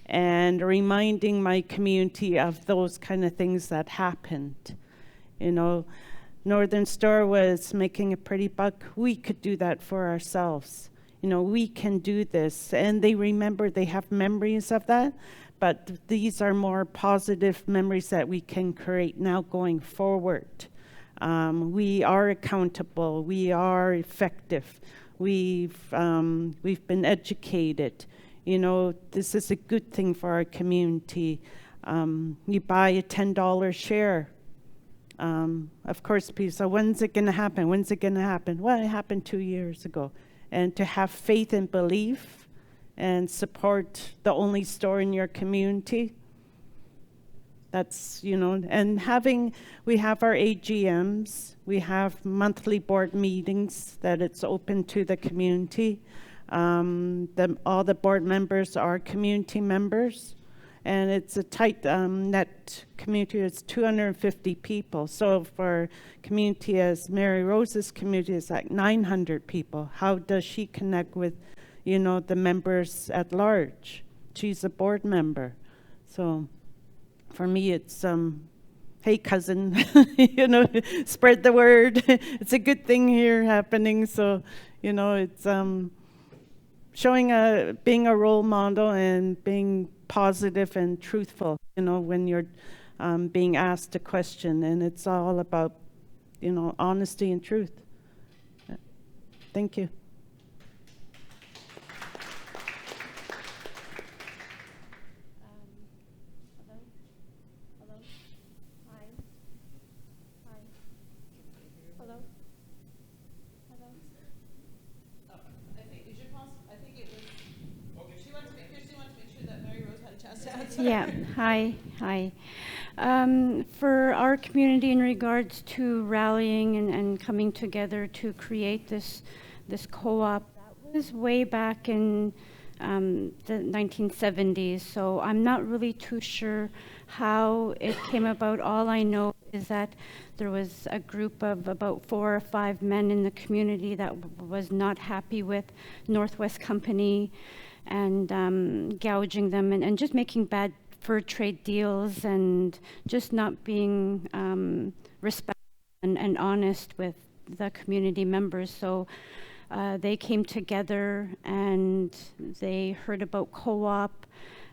D: and reminding my community of those kind of things that happened. Northern Star was making a pretty buck. We could do that for ourselves. We can do this. And they remember, they have memories of that, but these are more positive memories that we can create now going forward. We are accountable. We are effective. We've been educated. This is a good thing for our community. You buy a $10 share. Of course, people say, when's it going to happen? When's it going to happen? Well, it happened 2 years ago. And to have faith and belief and support the only store in your community, that's, and we have our AGMs, we have monthly board meetings that it's open to the community. All the board members are community members. And it's a tight net community. It's 250 people. So for community as Mary Rose's community is like 900 people. How does she connect with, the members at large? She's a board member. So for me, it's, hey, cousin, spread the word. It's a good thing here happening. So, it's showing being a role model and being positive and truthful, when you're being asked a question, and it's all about, honesty and truth. Thank you.
C: Hello? Hi. Hi. Hello? Hello? Yeah, hi. For our community in regards to rallying and coming together to create this co-op, that was way back in the 1970s, so I'm not really too sure how it came about. All I know is that there was a group of about 4 or 5 men in the community that was not happy with Northwest Company and gouging them and just making bad fur trade deals and just not being respectful and honest with the community members. So They came together and they heard about co-op.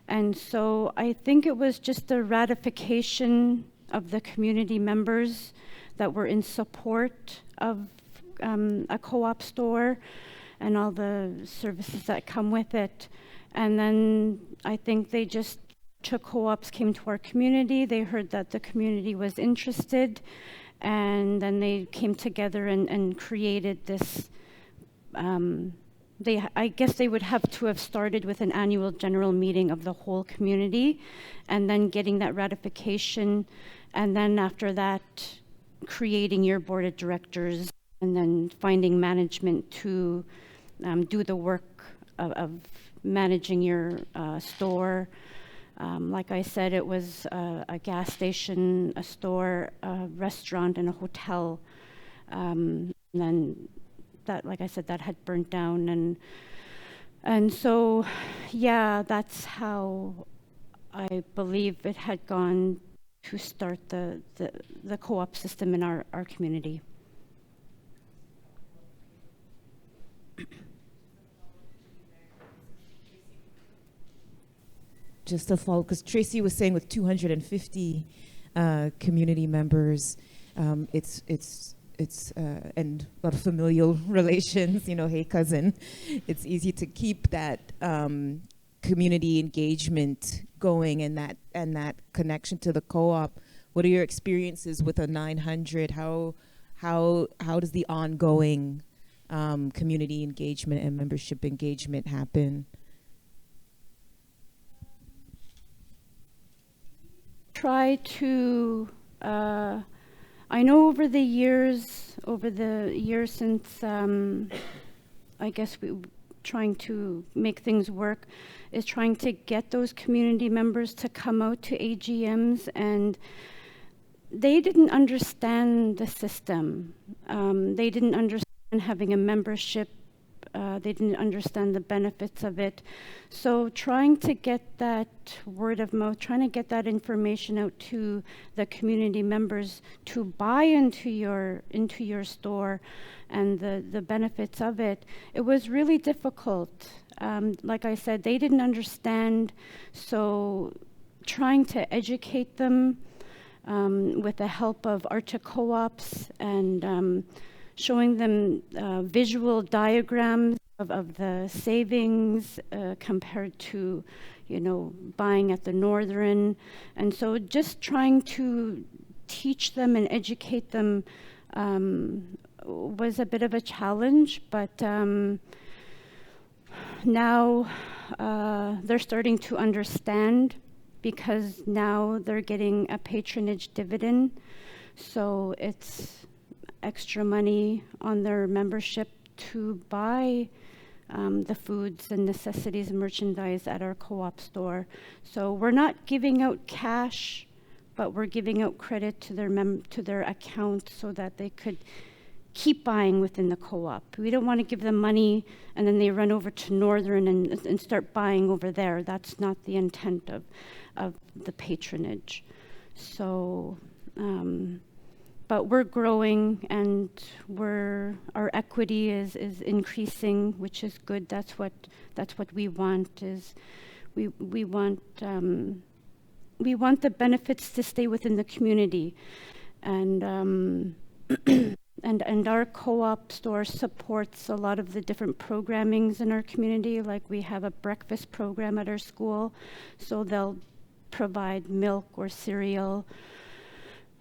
C: And so I think it was just a ratification of the community members that were in support of a co-op store and all the services that come with it. And then I think they just took co-ops, came to our community, they heard that the community was interested, and then they came together and created this. I guess they would have to have started with an annual general meeting of the whole community, and then getting that ratification, and then after that, creating your board of directors, and then finding management to do the work of managing your store. Like I said, it was a gas station, a store, a restaurant, and a hotel. And then that, like I said, that had burnt down, and so, yeah, that's how I believe it had gone to start the co-op system in our community.
F: Just to follow, because Tracy was saying with 250 community members, it's and a lot of familial relations, you know, hey cousin, it's easy to keep that community engagement going and that connection to the co-op. What are your experiences with a 900? How does the ongoing community engagement and membership engagement happen?
C: Try to, I know over the years since, I guess trying to make things work, is trying to get those community members to come out to AGMs, and they didn't understand the system. They didn't understand having a membership. They didn't understand the benefits of it. So trying to get that word of mouth, trying to get that information out to the community members to buy into your store and the benefits of it, it was really difficult. Like I said, they didn't understand, so trying to educate them with the help of Arctic co-ops and showing them visual diagrams of the savings compared to, you know, buying at the Northern. And so just trying to teach them and educate them was a bit of a challenge, but now they're starting to understand, because now they're getting a patronage dividend. So it's extra money on their membership to buy the foods and necessities and merchandise at our co-op store. So we're not giving out cash, but we're giving out credit to their account so that they could keep buying within the co-op. We don't want to give them money and then they run over to Northern and start buying over there. That's not the intent of the patronage. So but we're growing, and our equity is increasing, which is good. That's what we want. Is we want the benefits to stay within the community, and and our co-op store supports a lot of the different programmings in our community. Like we have a breakfast program at our school, so they'll provide milk or cereal.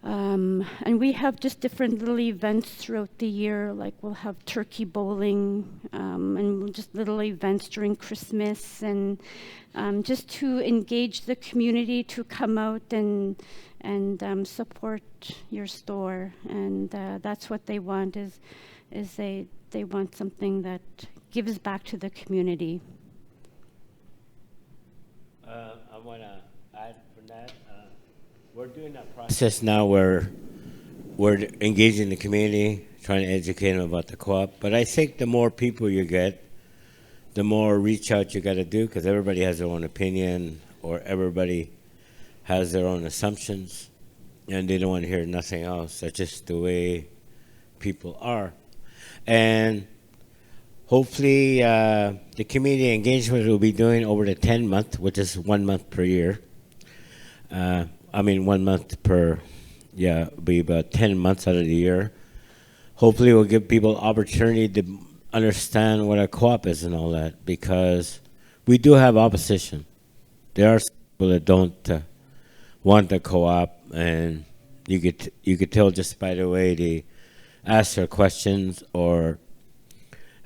C: And we have just different little events throughout the year, like we'll have turkey bowling, and just little events during Christmas, and just to engage the community to come out and support your store. And that's what they want, is they want something that gives back to the community.
B: I want to add from that. We're doing that process now where we're engaging the community, trying to educate them about the co-op. But I think the more people you get, the more reach out you got to do, because everybody has their own opinion, or everybody has their own assumptions, and they don't want to hear nothing else. That's just the way people are. And Hopefully, the community engagement will be doing over the 10 month, which is 1 month per year. 1 month per, yeah, be about 10 months out of the year. Hopefully, we'll give people opportunity to understand what a co-op is and all that, because we do have opposition. There are people that don't want the co-op, and you could tell just by the way they ask their questions, or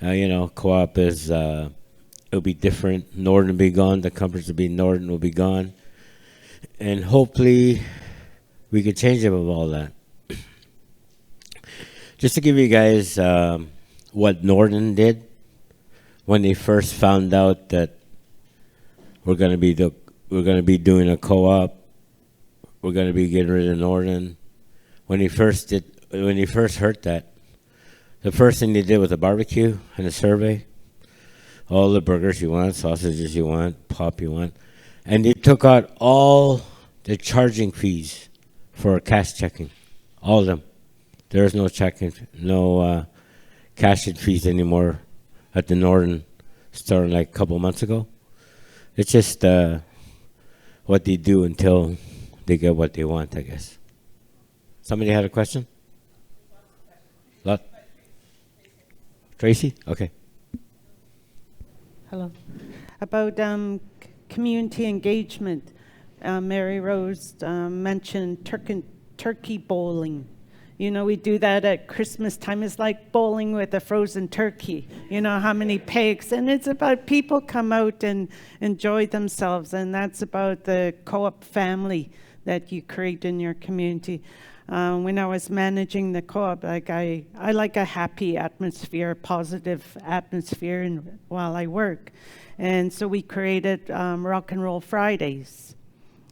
B: co-op is it'll be different. Northern will be gone. The companies will be Northern will be gone, and hopefully we could change it with all that. Just to give you guys what Northern did when they first found out that we're going to be doing a co-op, we're going to be getting rid of Northern. When he first heard that, the first thing they did was a barbecue and a survey. All the burgers you want, sausages you want, pop you want. And they took out all the charging fees for cash checking. All of them. There's no checking, no cashing fees anymore at the Northern store like a couple months ago. It's just what they do until they get what they want, I guess. Somebody had a question? Lot? Tracy? Okay.
D: Hello. About community engagement, Mary Rose mentioned turkey bowling. We do that at Christmas time. It's like bowling with a frozen turkey. How many pegs. And it's about people come out and enjoy themselves. And that's about the co-op family that you create in your community. When I was managing the co-op, I like a happy atmosphere, positive atmosphere while I work. And so we created Rock and Roll Fridays.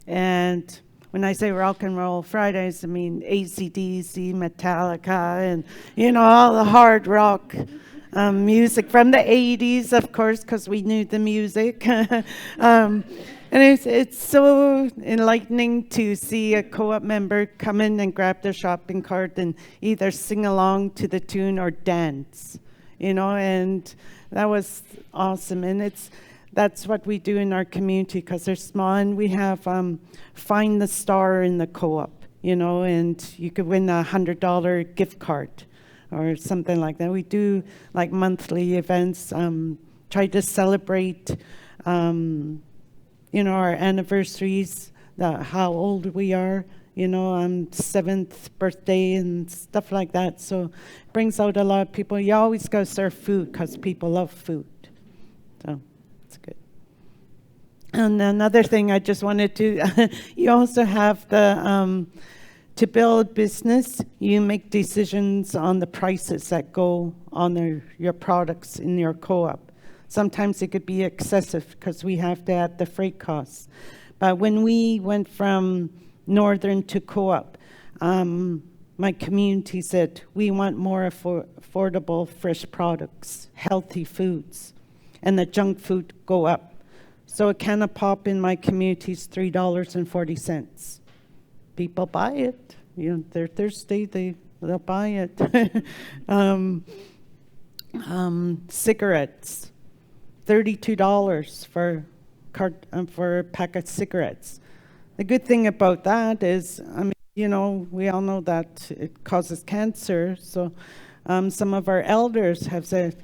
D: And when I say Rock and Roll Fridays, I mean AC/DC, Metallica, and, all the hard rock music from the 80s, of course, because we knew the music. And it's so enlightening to see a co-op member come in and grab their shopping cart and either sing along to the tune or dance, and that was awesome. And that's what we do in our community because they're small, and we have Find the Star in the co-op, and you could win a $100 gift card or something like that. We do like monthly events, try to celebrate our anniversaries, how old we are, 7th birthday and stuff like that. So it brings out a lot of people. You always got to serve food because people love food. So it's good. And another thing I just wanted to, you also have to build business, you make decisions on the prices that go on your products in your co-op. Sometimes it could be excessive because we have to add the freight costs. But when we went from Northern to co-op, my community said, we want more affordable fresh products, healthy foods, and the junk food go up. So a can of pop in my community is $3.40. People buy it. They're thirsty, they'll buy it. Cigarettes. $32 for a pack of cigarettes. The good thing about that is, we all know that it causes cancer. So some of our elders have said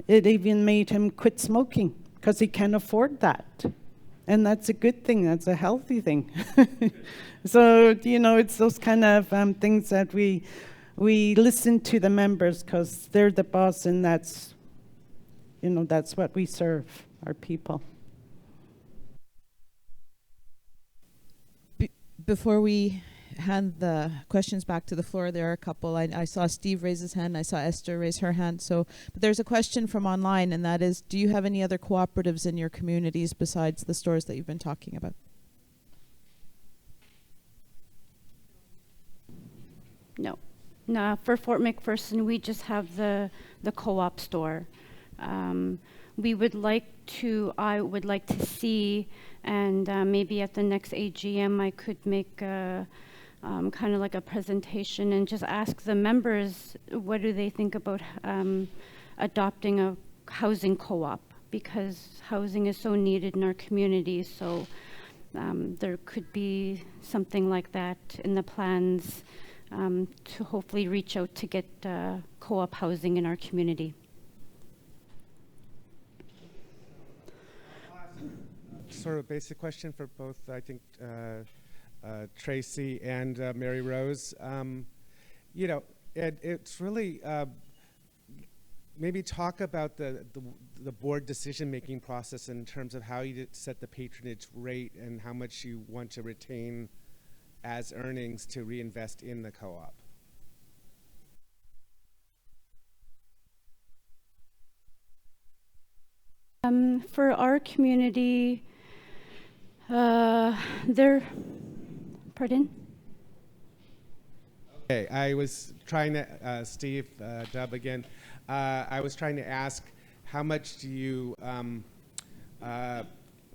D: it even made him quit smoking because he can't afford that. And that's a good thing. That's a healthy thing. So, it's those kind of things that we listen to the members because they're the boss, and that's what we serve, our people.
F: Before we hand the questions back to the floor, there are a couple. I saw Steve raise his hand. I saw Esther raise her hand. But there's a question from online, and that is, do you have any other cooperatives in your communities besides the stores that you've been talking about?
C: No. No, for Fort McPherson, we just have the co-op store. I would like to see, and maybe at the next AGM I could make kind of like a presentation and just ask the members what do they think about adopting a housing co-op, because housing is so needed in our community. So there could be something like that in the plans to hopefully reach out to get co-op housing in our community.
E: Sort of a basic question for both, I think, Tracy and Mary Rose. You know, it's really maybe talk about the board decision-making process in terms of how you set the patronage rate and how much you want to retain as earnings to reinvest in the co-op.
C: For our community, pardon?
E: Okay, I was trying to, Steve, Dub again, I was trying to ask how much do you,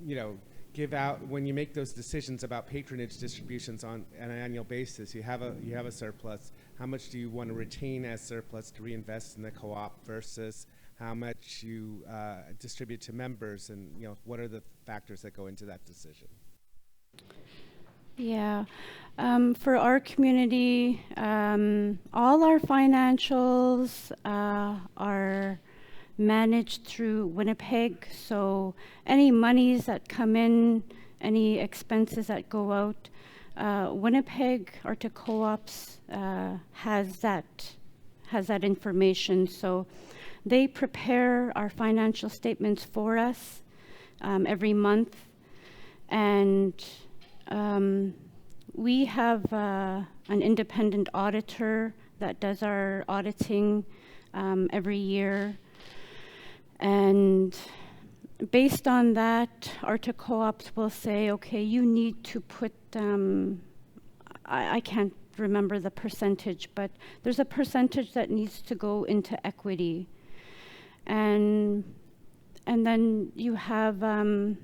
E: you know, give out when you make those decisions about patronage distributions on an annual basis? You have a surplus. How much do you want to retain as surplus to reinvest in the co-op versus how much you distribute to members, and you know, what are the factors that go into that decision?
C: Yeah, for our community, all our financials are managed through Winnipeg. So any monies that come in, any expenses that go out, Winnipeg Arctic Co-ops has that information. So they prepare our financial statements for us every month, and we have an independent auditor that does our auditing every year. And based on that, Arctic Co-ops will say, okay, you need to put, I can't remember the percentage, but there's a percentage that needs to go into equity. And then you have a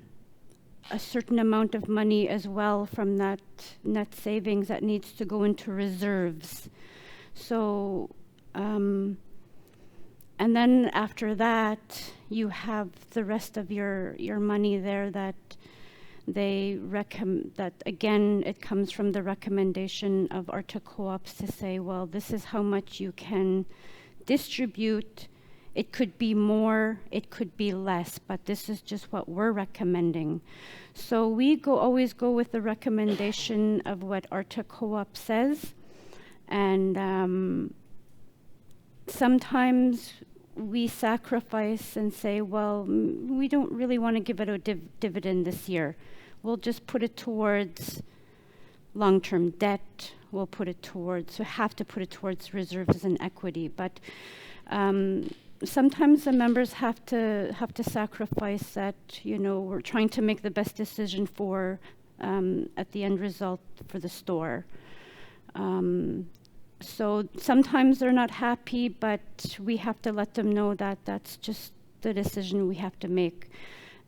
C: certain amount of money as well from that net savings that needs to go into reserves. So, and then after that, you have the rest of your money there that they recommend, that again, it comes from the recommendation of Arctic Co-ops to say, well, this is how much you can distribute. It could be more, it could be less, but this is just what we're recommending. So we always go with the recommendation of what Arctic Co-op says. And sometimes we sacrifice and say, well, we don't really want to give it a dividend this year. We'll just put it towards long-term debt. We'll put it towards, we have to put it towards reserves and equity. But sometimes the members have to sacrifice that. You know, we're trying to make the best decision for at the end result for the store. So sometimes they're not happy, but we have to let them know that that's just the decision we have to make.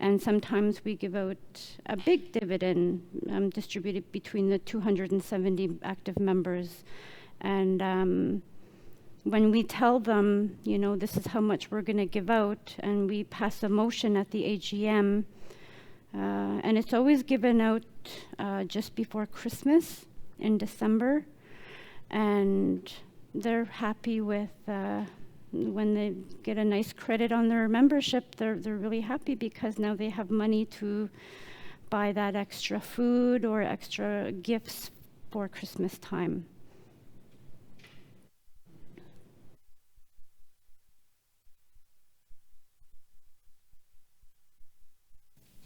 C: And sometimes we give out a big dividend distributed between the 270 active members. And when we tell them, you know, this is how much we're going to give out, and we pass a motion at the AGM, and it's always given out just before Christmas in December, and they're happy with when they get a nice credit on their membership. They're really happy because now they have money to buy that extra food or extra gifts for Christmas time.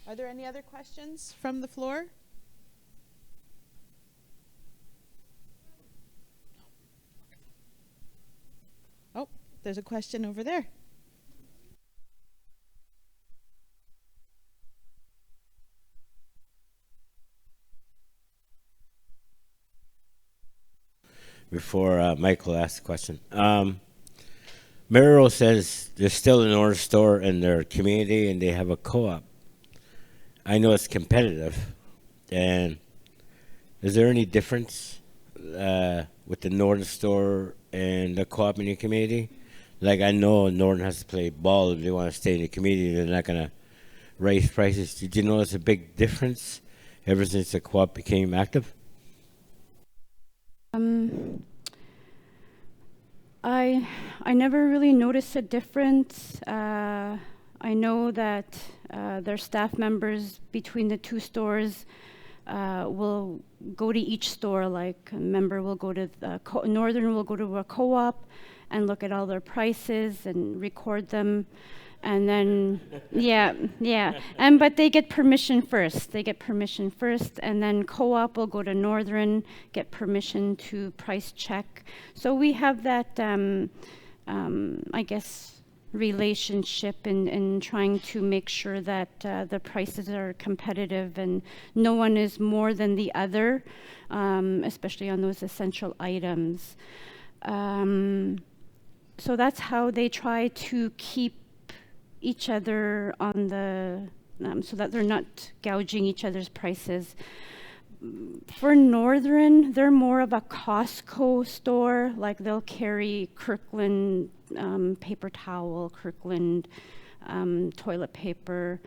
G: Are there any other questions from the floor? Oh, there's a question over there.
B: Before Michael asks the question. Merrill says there's still an North store in their community and they have a co-op. I know it's competitive. And is there any difference with the Northern store and the co-op in your community? Like I know Norton has to play ball if they want to stay in the community. They're not gonna raise prices. Did you notice a big difference ever since the co-op became active?
C: I never really noticed a difference. I know that their staff members between the two stores will go to each store. Like a member will go to Northern will go to a co-op and look at all their prices and record them. And then, yeah. But they get permission first. And then co-op will go to Northern, get permission to price check. So we have that, I guess, relationship in trying to make sure that the prices are competitive and no one is more than the other, especially on those essential items. So that's how they try to keep each other on the so that they're not gouging each other's prices. For Northern, they're more of a Costco store. Like they'll carry Kirkland paper towel, Kirkland toilet paper.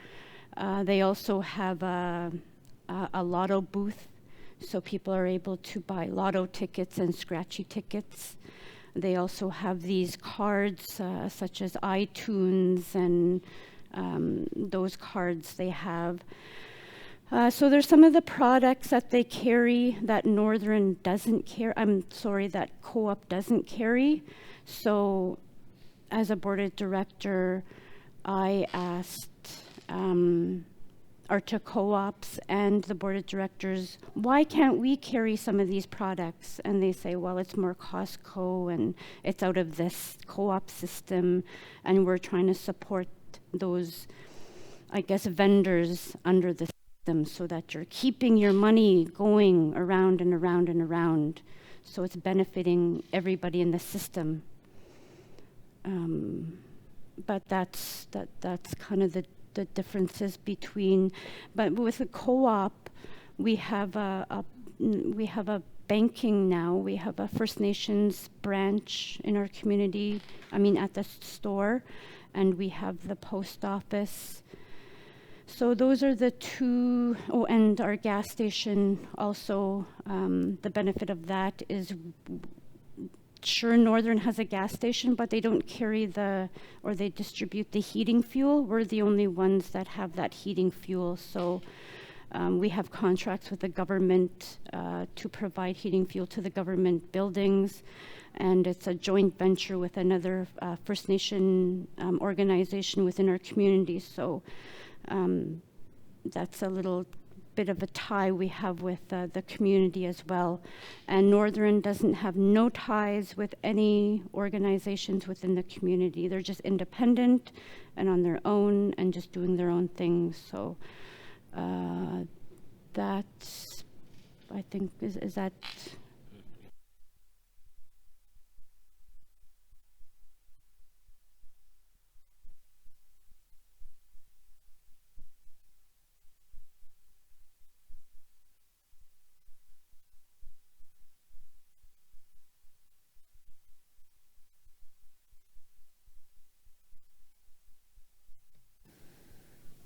C: They also have a lotto booth, so people are able to buy lotto tickets and scratchy tickets. They also have these cards such as iTunes and those cards they have. So there's some of the products that they carry that Northern doesn't carry. That co-op doesn't carry. So as a board of director, I asked our two co-ops and the board of directors, why can't we carry some of these products? And they say, well, it's more Costco and it's out of this co-op system, and we're trying to support those, I guess, vendors under the system so that you're keeping your money going around and around and around. So it's benefiting everybody in the system. But that's kind of the differences between, but with a co-op, we have a banking now. We have a First Nations branch in our community. At the store, and we have the post office. So those are the two. Oh, and our gas station also. The benefit of that is. Sure, Northern has a gas station, but they don't carry or they distribute the heating fuel. We're the only ones that have that heating fuel. So we have contracts with the government to provide heating fuel to the government buildings. And it's a joint venture with another First Nation organization within our community. So that's a little bit of a tie we have with the community as well. And Northern doesn't have no ties with any organizations within the community. They're just independent and on their own and just doing their own things. So that's, I think, is that...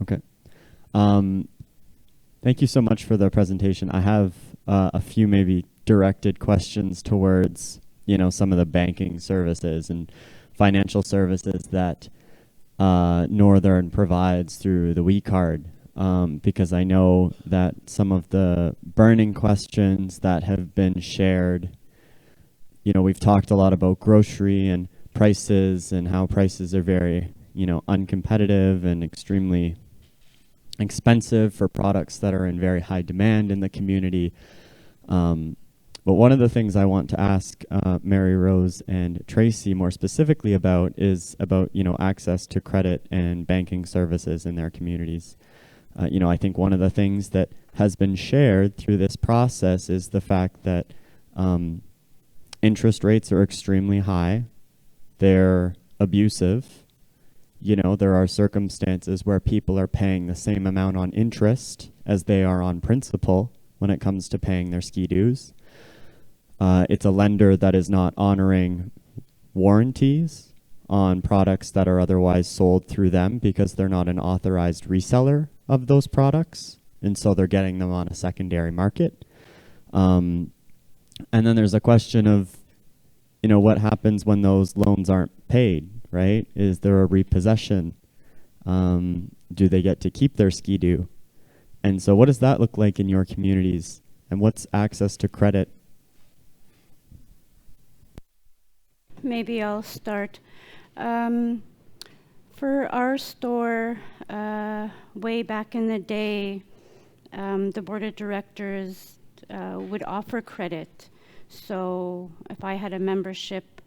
A: Okay. Thank you so much for the presentation. I have a few maybe directed questions towards, some of the banking services and financial services that Northern provides through the We Card, because I know that some of the burning questions that have been shared, we've talked a lot about grocery and prices and how prices are very, uncompetitive and extremely expensive for products that are in very high demand in the community. But one of the things I want to ask Mary Rose and Tracy more specifically about is about, access to credit and banking services in their communities. I think one of the things that has been shared through this process is the fact that interest rates are extremely high. They're abusive. There are circumstances where people are paying the same amount on interest as they are on principal when it comes to paying their ski dues. It's a lender that is not honoring warranties on products that are otherwise sold through them because they're not an authorized reseller of those products, and so they're getting them on a secondary market. And then there's a question of, what happens when those loans aren't paid, right? Is there a repossession? Do they get to keep their skidoo? And so what does that look like in your communities? And what's access to credit?
C: Maybe I'll start. For our store, way back in the day, the board of directors would offer credit. So if I had a membership,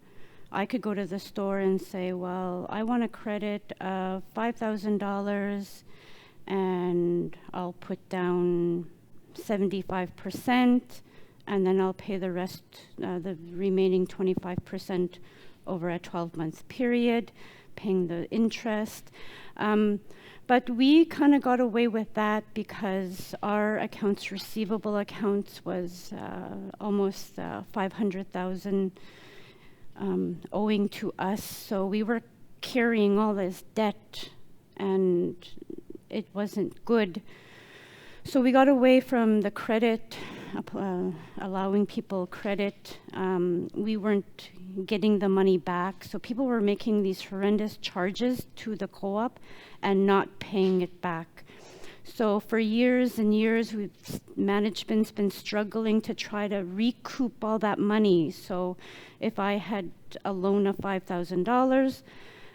C: I could go to the store and say, well, I want a credit of $5,000 and I'll put down 75%, and then I'll pay the rest, the remaining 25% over a 12-month period, paying the interest. But we kind of got away with that because our accounts receivable accounts was almost 500,000 owing to us. So we were carrying all this debt and it wasn't good. So we got away from the credit, allowing people credit. We weren't getting the money back. So people were making these horrendous charges to the co-op and not paying it back. So for years and years, management's been struggling to try to recoup all that money. So if I had a loan of $5,000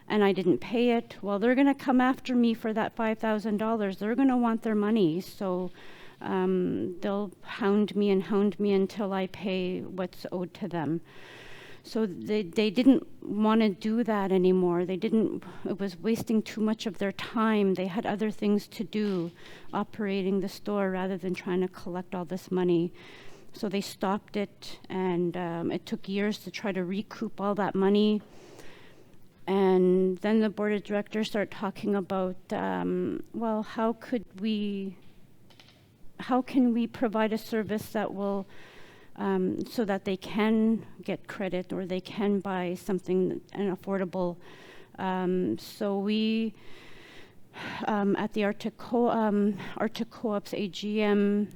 C: and I didn't pay it, well, they're going to come after me for that $5,000. They're going to want their money. So they'll hound me until I pay what's owed to them. So they didn't want to do that anymore. It was wasting too much of their time. They had other things to do, operating the store rather than trying to collect all this money. So they stopped it, and it took years to try to recoup all that money. And then the board of directors start talking about, well, how can we provide a service that will so that they can get credit or they can buy something affordable. So we, at the Arctic Co-op's AGM,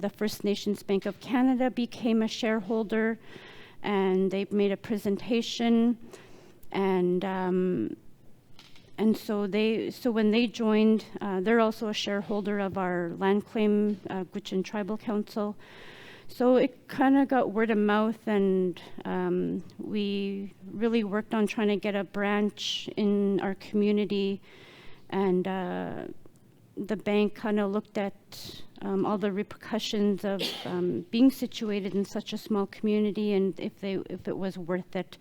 C: the First Nations Bank of Canada became a shareholder, and they made a presentation, and so when they joined, they're also a shareholder of our land claim, Gwich'in Tribal Council. So it kind of got word of mouth, and we really worked on trying to get a branch in our community. And the bank kind of looked at all the repercussions of being situated in such a small community, and if it was worth it.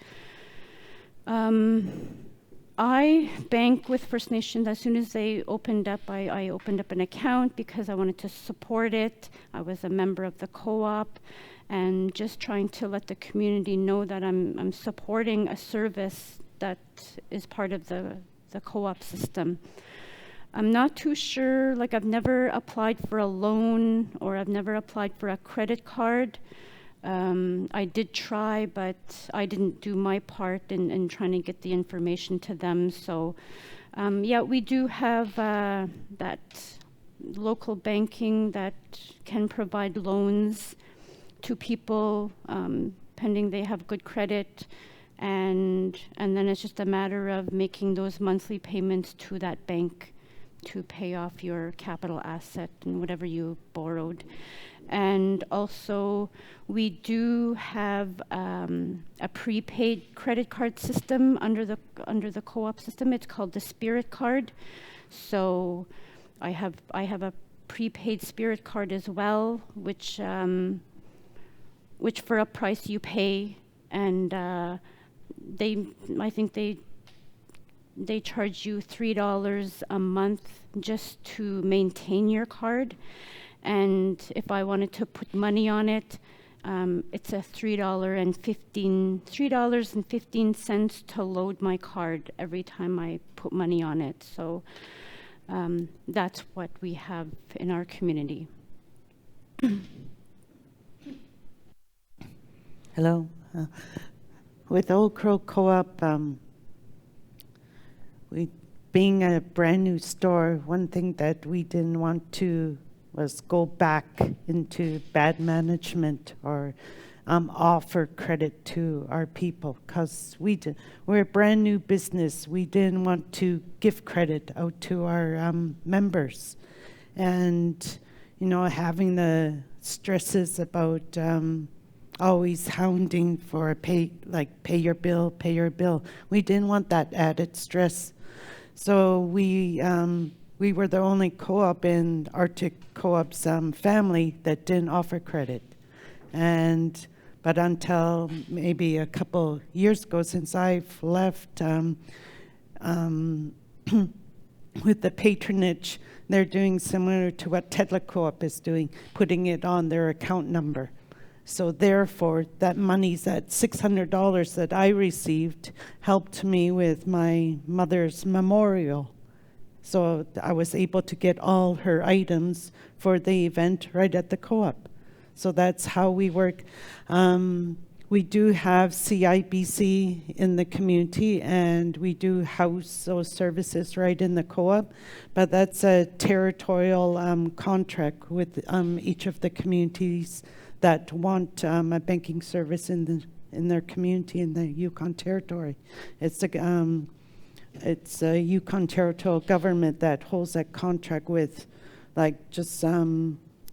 C: I bank with First Nations. As soon as they opened up, I opened up an account because I wanted to support it. I was a member of the co-op, and just trying to let the community know that I'm supporting a service that is part of the co-op system. I'm not too sure, like I've never applied for a loan or I've never applied for a credit card. I did try, but I didn't do my part in trying to get the information to them. So, yeah, we do have that local banking that can provide loans to people, pending they have good credit, and then it's just a matter of making those monthly payments to that bank to pay off your capital asset and whatever you borrowed. And also, we do have a prepaid credit card system under the co-op system. It's called the Spirit Card. So, I have a prepaid Spirit Card as well, which for a price you pay, and I think they charge you $3 a month just to maintain your card. And if I wanted to put money on it, it's a $3.15 to load my card every time I put money on it. So that's what we have in our community.
D: Hello. With Old Crow Co-op, we, being a brand new store, one thing that we didn't want to was go back into bad management or offer credit to our people, because we're a brand new business. We didn't want to give credit out to our members, and having the stresses about always hounding for pay your bill, pay your bill. We didn't want that added stress, so we were the only co-op in Arctic Co-op's family that didn't offer credit. But until maybe a couple years ago, since I've left, with the patronage, they're doing similar to what Tedla Co-op is doing, putting it on their account number. So therefore, that money, that $600 that I received, helped me with my mother's memorial. So I was able to get all her items for the event right at the co-op. So that's how we work. We do have CIBC in the community, and we do house those services right in the co-op, but that's a territorial contract with each of the communities that want a banking service in their community in the Yukon Territory. It's a Yukon Territorial government that holds that contract with, like, just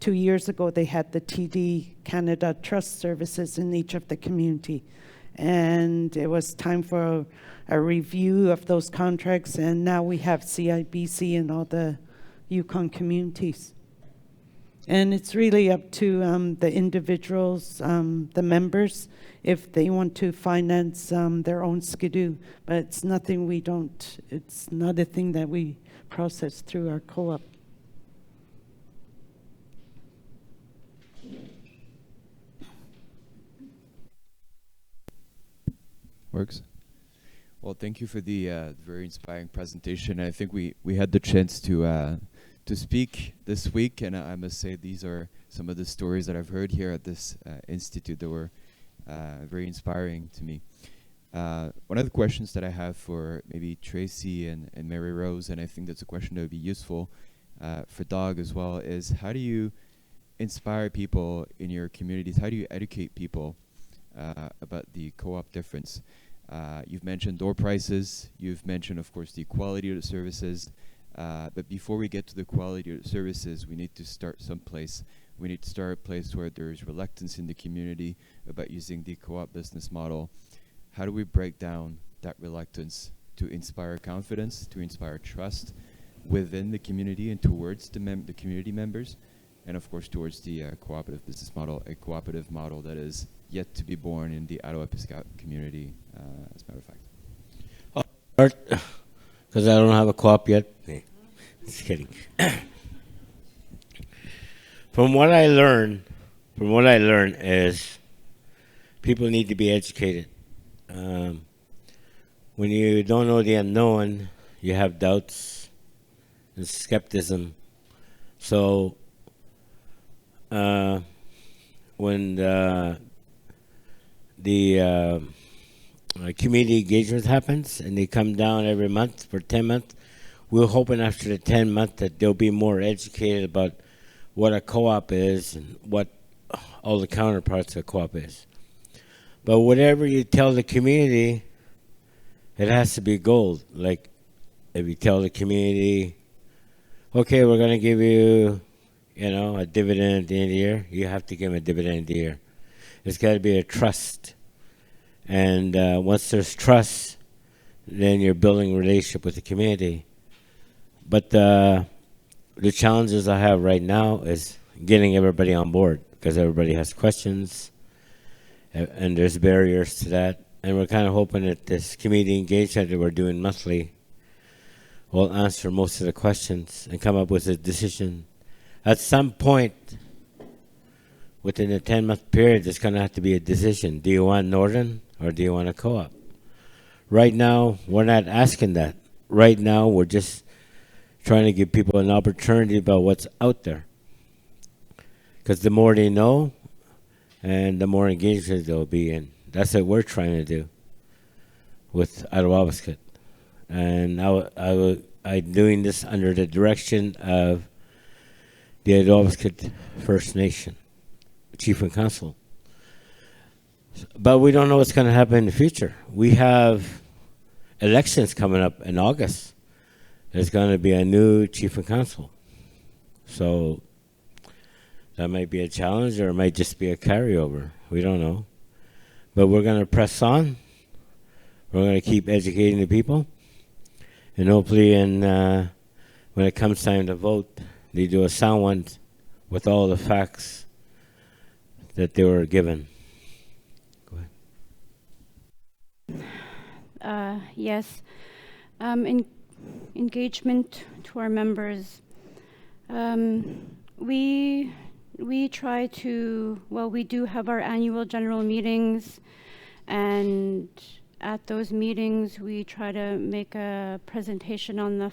D: 2 years ago, they had the TD Canada Trust Services in each of the community. And it was time for a review of those contracts, and now we have CIBC in all the Yukon communities. And it's really up to the individuals, the members, if they want to finance their own skidoo. But it's nothing it's not a thing that we process through our co-op.
H: Works. Well, thank you for the very inspiring presentation. I think we had the chance to speak this week, and I must say these are some of the stories that I've heard here at this institute that were very inspiring to me. One of the questions that I have for maybe Tracy and Mary Rose, and I think that's a question that would be useful for Doug as well, is how do you inspire people in your communities? How do you educate people about the co-op difference? You've mentioned door prices. You've mentioned, of course, the quality of the services. But before we get to the quality of the services, we need to start someplace. We need to start a place where there's reluctance in the community about using the co-op business model. How do we break down that reluctance to inspire confidence, to inspire trust within the community and towards the community members, and of course towards the cooperative business model, a cooperative model that is yet to be born in the Attawapiskat community, as a matter of fact.
B: Because I don't have a co-op yet. Just kidding. From what I learned is people need to be educated. When you don't know the unknown, you have doubts and skepticism. So when the community engagement happens and they come down every month for 10 months, we're hoping after the 10 months that they'll be more educated about what a co-op is and what all the counterparts of a co-op is. But whatever you tell the community, it has to be gold. Like if you tell the community, okay, we're going to give you, a dividend at the end of the year, you have to give them a dividend at the year. It's got to be a trust. And once there's trust, then you're building a relationship with the community. But the challenges I have right now is getting everybody on board, because everybody has questions, and there's barriers to that. And we're kind of hoping that this community engagement that we're doing monthly will answer most of the questions and come up with a decision. At some point, within a 10-month period, there's going to have to be a decision. Do you want Northern or do you want a co-op? Right now, we're not asking that. Right now, we're just trying to give people an opportunity about what's out there. Because the more they know, and the more engagement they'll be in. That's what we're trying to do with Attawapiskat. and I'm doing this under the direction of the Adobscit First Nation Chief and Council. But we don't know what's going to happen in the future. We have elections coming up in August. There's going to be a new Chief and Council. So that might be a challenge, or it might just be a carryover. We don't know. But we're going to press on. We're going to keep educating the people. And hopefully when it comes time to vote, they do a sound one with all the facts that they were given. Go ahead.
C: Yes. Engagement to our members. We try to, well, we do have our annual general meetings, and at those meetings we try to make a presentation on the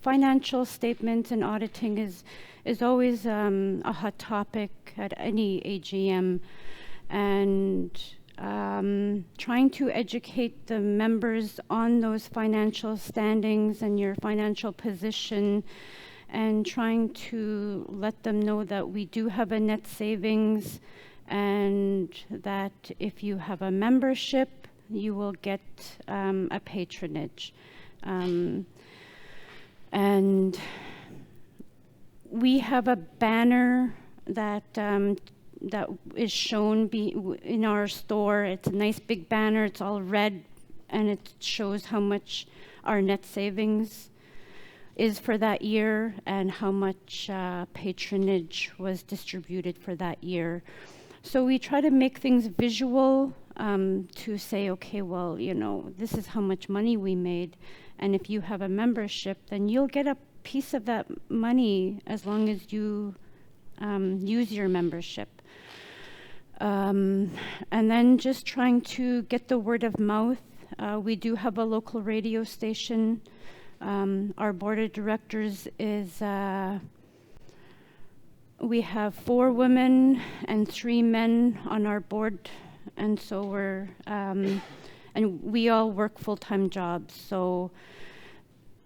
C: financial statements, and auditing is always a hot topic at any AGM, and trying to educate the members on those financial standings and your financial position, and trying to let them know that we do have a net savings, and that if you have a membership, you will get a patronage. And we have a banner that that is shown in our store. It's a nice big banner. It's all red, and it shows how much our net savings is for that year and how much patronage was distributed for that year. So we try to make things visual, to say, okay, well, you know, this is how much money we made, and if you have a membership, then you'll get a piece of that money as long as you use your membership. And then just trying to get the word of mouth. We do have a local radio station. Our board of directors is, we have 4 women and 3 men on our board, and so we're, and we all work full-time jobs. So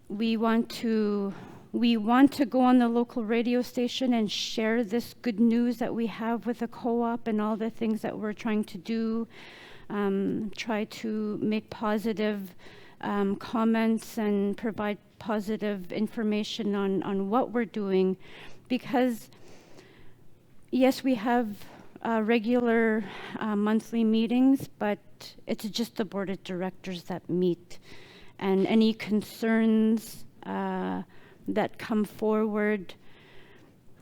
C: we want to go on the local radio station and share this good news that we have with the co-op and all the things that we're trying to do. Try to make positive comments and provide positive information on what we're doing, because yes, we have regular monthly meetings, but it's just the board of directors that meet, and any concerns that come forward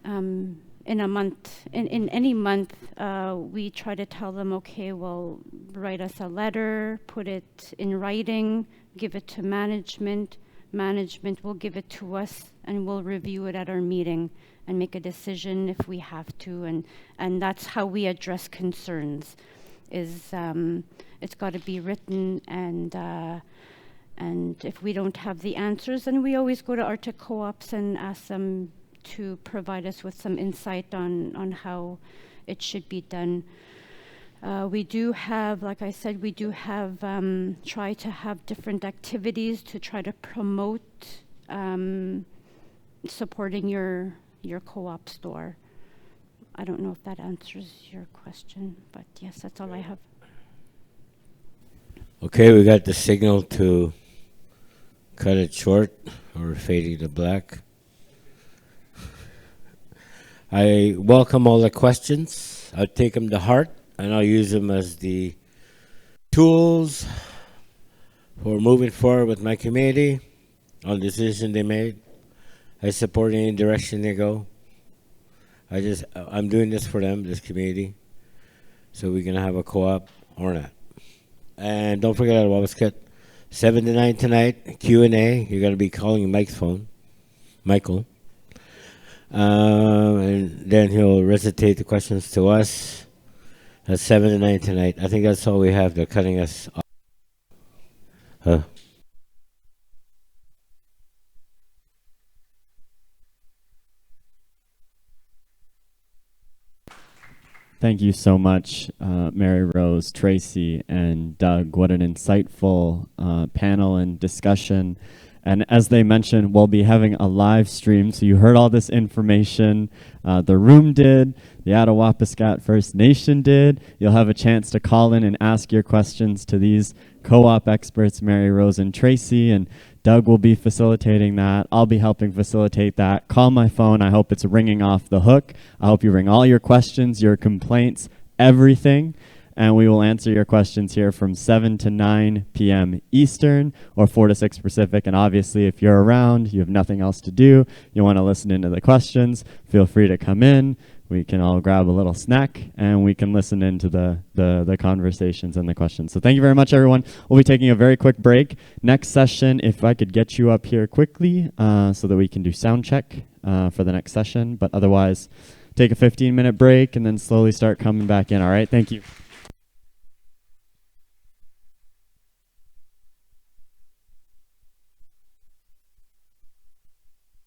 C: in a month, in any month, we try to tell them, okay, well, write us a letter, put it in writing, give it to management. Management will give it to us, and we'll review it at our meeting and make a decision if we have to. And that's how we address concerns. Is it's got to be written, and if we don't have the answers, then we always go to Arctic Co-ops and ask them to provide us with some insight on how it should be done. We do have, like I said, we do have, try to have different activities to try to promote supporting your co-op store. I don't know if that answers your question, but yes, that's all I have.
B: Okay, we got the signal to cut it short or fading to black. I welcome all the questions. I'll take them to heart, and I'll use them as the tools for moving forward with my community on the decision they made. I support any direction they go. I'm doing this for them, this community, so we can have a co-op or not. And don't forget about Wabasket, 7 to 9 tonight, Q&A. You're going to be calling Mike's phone, Michael. And then he'll recitate the questions to us at 7 to 9 tonight. I think that's all we have. They're cutting us off.
A: Thank you so much, Mary Rose, Tracy, and Doug. What an insightful panel and discussion. And as they mentioned, we'll be having a live stream. So you heard all this information. The room did. The Attawapiskat First Nation did. You'll have a chance to call in and ask your questions to these co-op experts, Mary Rose and Tracy. And Doug will be facilitating that. I'll be helping facilitate that. Call my phone. I hope it's ringing off the hook. I hope you ring all your questions, your complaints, everything. And we will answer your questions here from 7 to 9 p.m. Eastern or 4 to 6 Pacific. And obviously, if you're around, you have nothing else to do, you want to listen into the questions, feel free to come in. We can all grab a little snack and we can listen into the conversations and the questions. So thank you very much, everyone. We'll be taking a very quick break. Next session, if I could get you up here quickly so that we can do sound check for the next session. But otherwise, take a 15-minute break and then slowly start coming back in. All right, thank you.